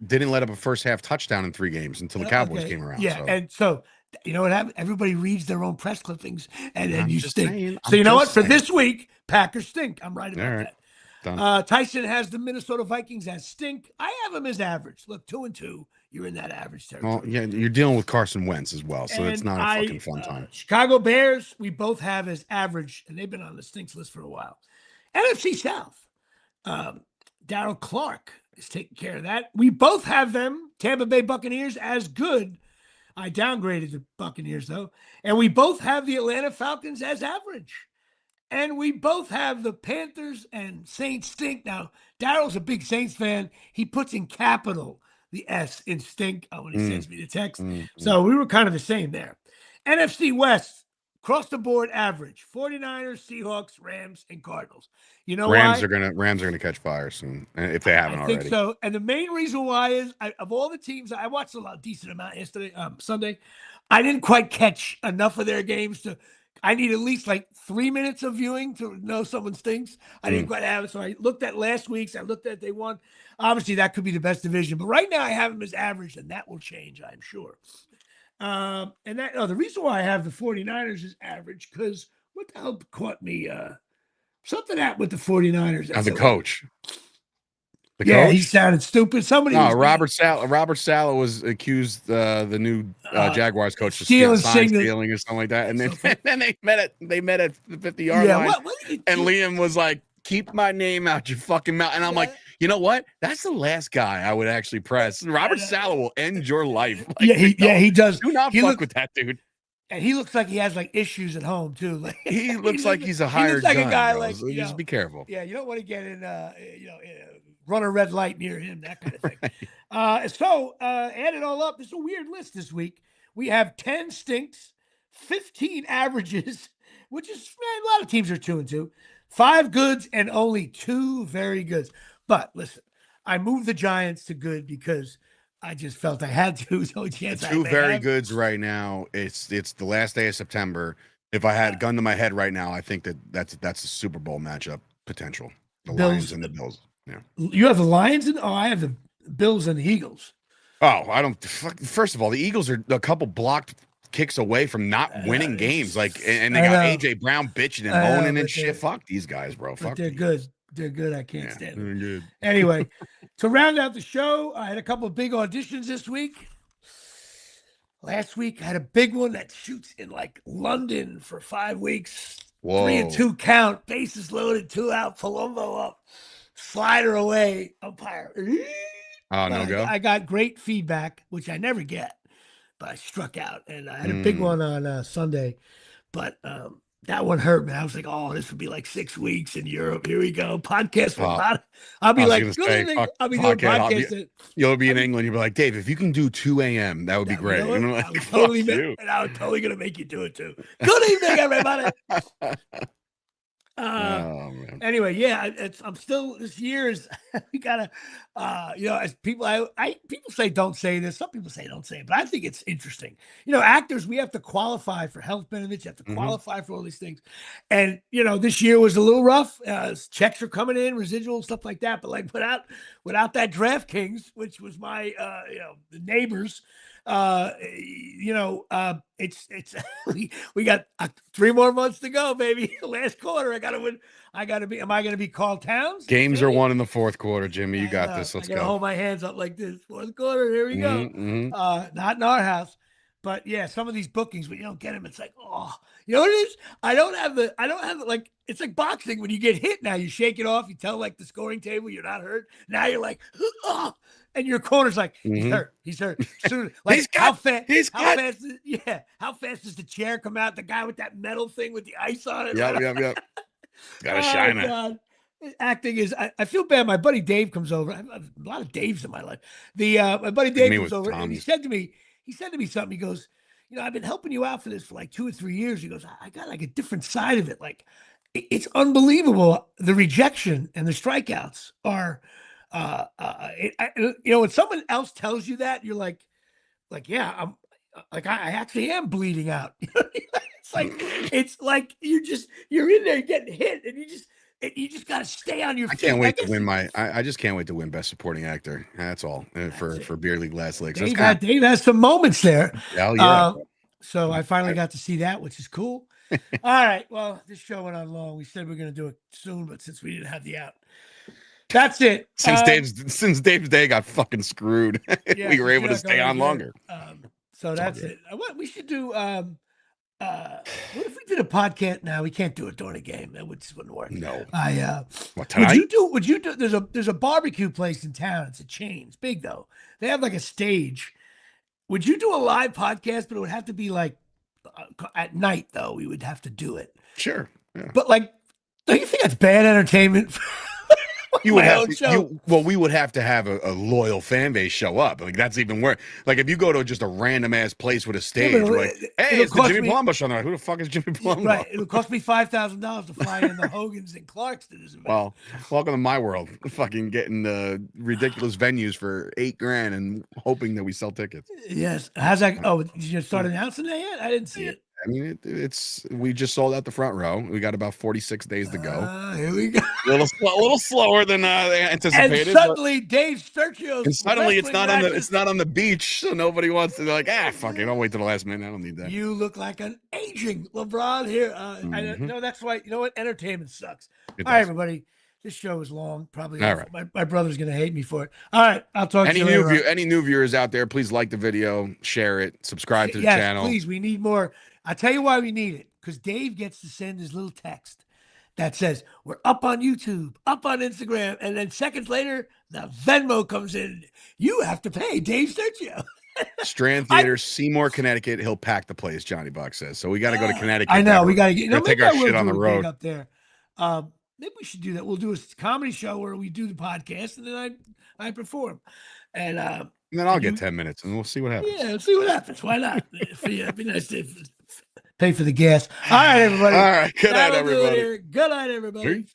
didn't let up a first half touchdown in 3 games until the Cowboys came around. Yeah, and so you know what happened? Everybody reads their own press clippings, and then you stink. So you know what? For this week, Packers stink. I'm right about that. Done. Tyson has the Minnesota Vikings as stink. I have them as average. Look, 2-2. You're in that average territory. Well, yeah, you're dealing with Carson Wentz as well, so it's not a fucking fun time. Chicago Bears, we both have as average, and they've been on the stinks list for a while. NFC South, Darryl Clark is taking care of that. We both have them, Tampa Bay Buccaneers, as good. I downgraded the Buccaneers, though. And we both have the Atlanta Falcons as average. And we both have the Panthers and Saints stink. Now, Daryl's a big Saints fan. He puts in capital the S in stink when he sends me the text. So we were kind of the same there. NFC West, across the board average. 49ers, Seahawks, Rams, and Cardinals. You know Rams why? Rams are gonna catch fire soon, if they haven't already. I think so. And the main reason why is, of all the teams, I watched decent amount yesterday, Sunday. I didn't quite catch enough of their games to. I need at least 3 minutes of viewing to know someone stinks. I didn't quite have it. So I looked at last week's. I looked at they won. Obviously, that could be the best division. But right now, I have them as average, and that will change, I'm sure. And the reason why I have the 49ers as average, because what the hell caught me? Something happened with the 49ers. As a coach. Coach? He sounded stupid. Robert Saleh was accused the new Jaguars coach of stealing or something like that, and then they met at the 50-yard line. And Liam was like, "Keep my name out your fucking mouth." And I'm like, you know what? That's the last guy I would actually press. Robert Saleh will end your life. He does. Do not fuck with that dude. And he looks like he has issues at home too. He looks like he's a hired gun. A guy just be careful. Yeah, you don't want to get in. run a red light near him, that kind of thing. Add it all up. It's a weird list this week. We have 10 stinks, 15 averages, which is a lot of teams are 2-2, 5 goods, and only 2 very goods. But listen, I moved the Giants to good because I just felt I had to. So chance two very goods right now. It's the last day of September. If I had a gun to my head right now, I think that's a Super Bowl matchup potential. The Bills, Lions and the Bills. Yeah. You have the Lions and I have the Bills and the Eagles. Oh, I don't. First of all, the Eagles are a couple blocked kicks away from not winning games. Like, and they got AJ Brown bitching and moaning and shit. Fuck these guys, bro. Fuck. They're good. They're good. I can't stand them. Good. Anyway, to round out the show, I had a couple of big auditions this week. Last week, I had a big one that shoots in like London for 5 weeks. Whoa. 3-2 count, bases loaded, 2 out, Palumbo up, slider away, umpire. Oh, no go. I got great feedback, which I never get, but I struck out, and I had a big one on Sunday, but that one hurt me. I was like, oh, this would be like 6 weeks in Europe. Here we go. Podcast for I'll be like, I'll be doing podcast. You'll be in England. You'll be like, Dave, if you can do 2 a.m., that would be great. You know, I was totally going to make you do it too. Good evening, everybody. Anyway, yeah, I'm still, this year is, we gotta, as people, people say, don't say this. Some people say, don't say it, but I think it's interesting. Actors, we have to qualify for health benefits. You have to qualify for all these things. And, this year was a little rough. Checks are coming in, residual stuff like that. But like without that DraftKings, which was my, the neighbors, it's we got 3 more months to go, baby. Last quarter, I gotta win. Am I gonna be called Towns? Games are won in the fourth quarter, Jimmy. You got this. Let's go. Hold my hands up like this. Fourth quarter, here we go. Not in our house, but yeah, some of these bookings, when you don't get them, it's like, oh, you know what it is? I don't have like, it's like boxing. When you get hit, now you shake it off. You tell like the scoring table you're not hurt. Now you're like, oh. And your corner's like, he's hurt. He's hurt. Soon, like how fast is the chair come out? The guy with that metal thing with the ice on it. Yep. Gotta shine it. God. Acting is. I feel bad. My buddy Dave comes over. I have a lot of Daves in my life. My buddy Dave comes over, and he said to me something. He goes, I've been helping you out for this for like 2 or 3 years. He goes, I got like a different side of it. Like, it's unbelievable. The rejection and the strikeouts are. When someone else tells you that, you're like, yeah, I'm like, I actually am bleeding out. it's like you're in there getting hit, and you just got to stay on your feet. I can't wait to win I just can't wait to win Best Supporting Actor. That's all for Beer League Last Legs. Dave has some moments there. Hell yeah. So I finally got to see that, which is cool. All right. Well, this show went on long. We said we were going to do it soon, but since we didn't have the out. That's it. Since Dave's day got fucking screwed, we were able to stay on longer. So that's it. What we should do? What if we did a podcast? Now we can't do it during a game. That wouldn't work. No. What tonight? Would you do? There's a barbecue place in town. It's a chain. It's big though. They have like a stage. Would you do a live podcast? But it would have to be like at night though. We would have to do it. Sure. Yeah. But like, don't you think that's bad entertainment? You would have to, we would have to have a loyal fan base show up. Like, that's even worse. Like, if you go to just a random ass place with a stage, like, hey, it's the Jimmy Palumbo Show. Who the fuck is Jimmy Palumbo? Right. It'll cost me $5,000 to fly in the Hogans and Clarks to this event. Well, welcome to my world. Fucking getting the ridiculous venues for $8,000 and hoping that we sell tickets. Yes. How's that? Oh, did you start announcing that yet? I didn't see it. I mean, we just sold out the front row. We got about 46 days to go. Here we go. A little slower than anticipated. And suddenly, Dave Sturchio's. And suddenly, it's not on the beach, so nobody wants to. They're like, fuck it, I'll wait till the last minute. I don't need that. You look like an aging LeBron here. I know that's why. You know what? Entertainment sucks. All right, everybody. This show is long. Probably. All right. My brother's gonna hate me for it. All right, I'll talk to you later. Any new viewers out there, please like the video, share it, subscribe to the channel. Please. We need more. I'll tell you why we need it, because Dave gets to send his little text that says, we're up on YouTube, up on Instagram, and then seconds later, the Venmo comes in. You have to pay Dave Sturchio. Strand Theater, Seymour, Connecticut. He'll pack the place, Johnny Buck says. So we got to go to Connecticut. I know. We got to take our shit on the road. up there. maybe we should do that. We'll do a comedy show where we do the podcast and then I perform. And then I'll get 10 minutes and we'll see what happens. Yeah, let's see what happens. Why not? It'd be nice to pay for the gas. All right, everybody. All right. Good night, everybody. Good night, everybody.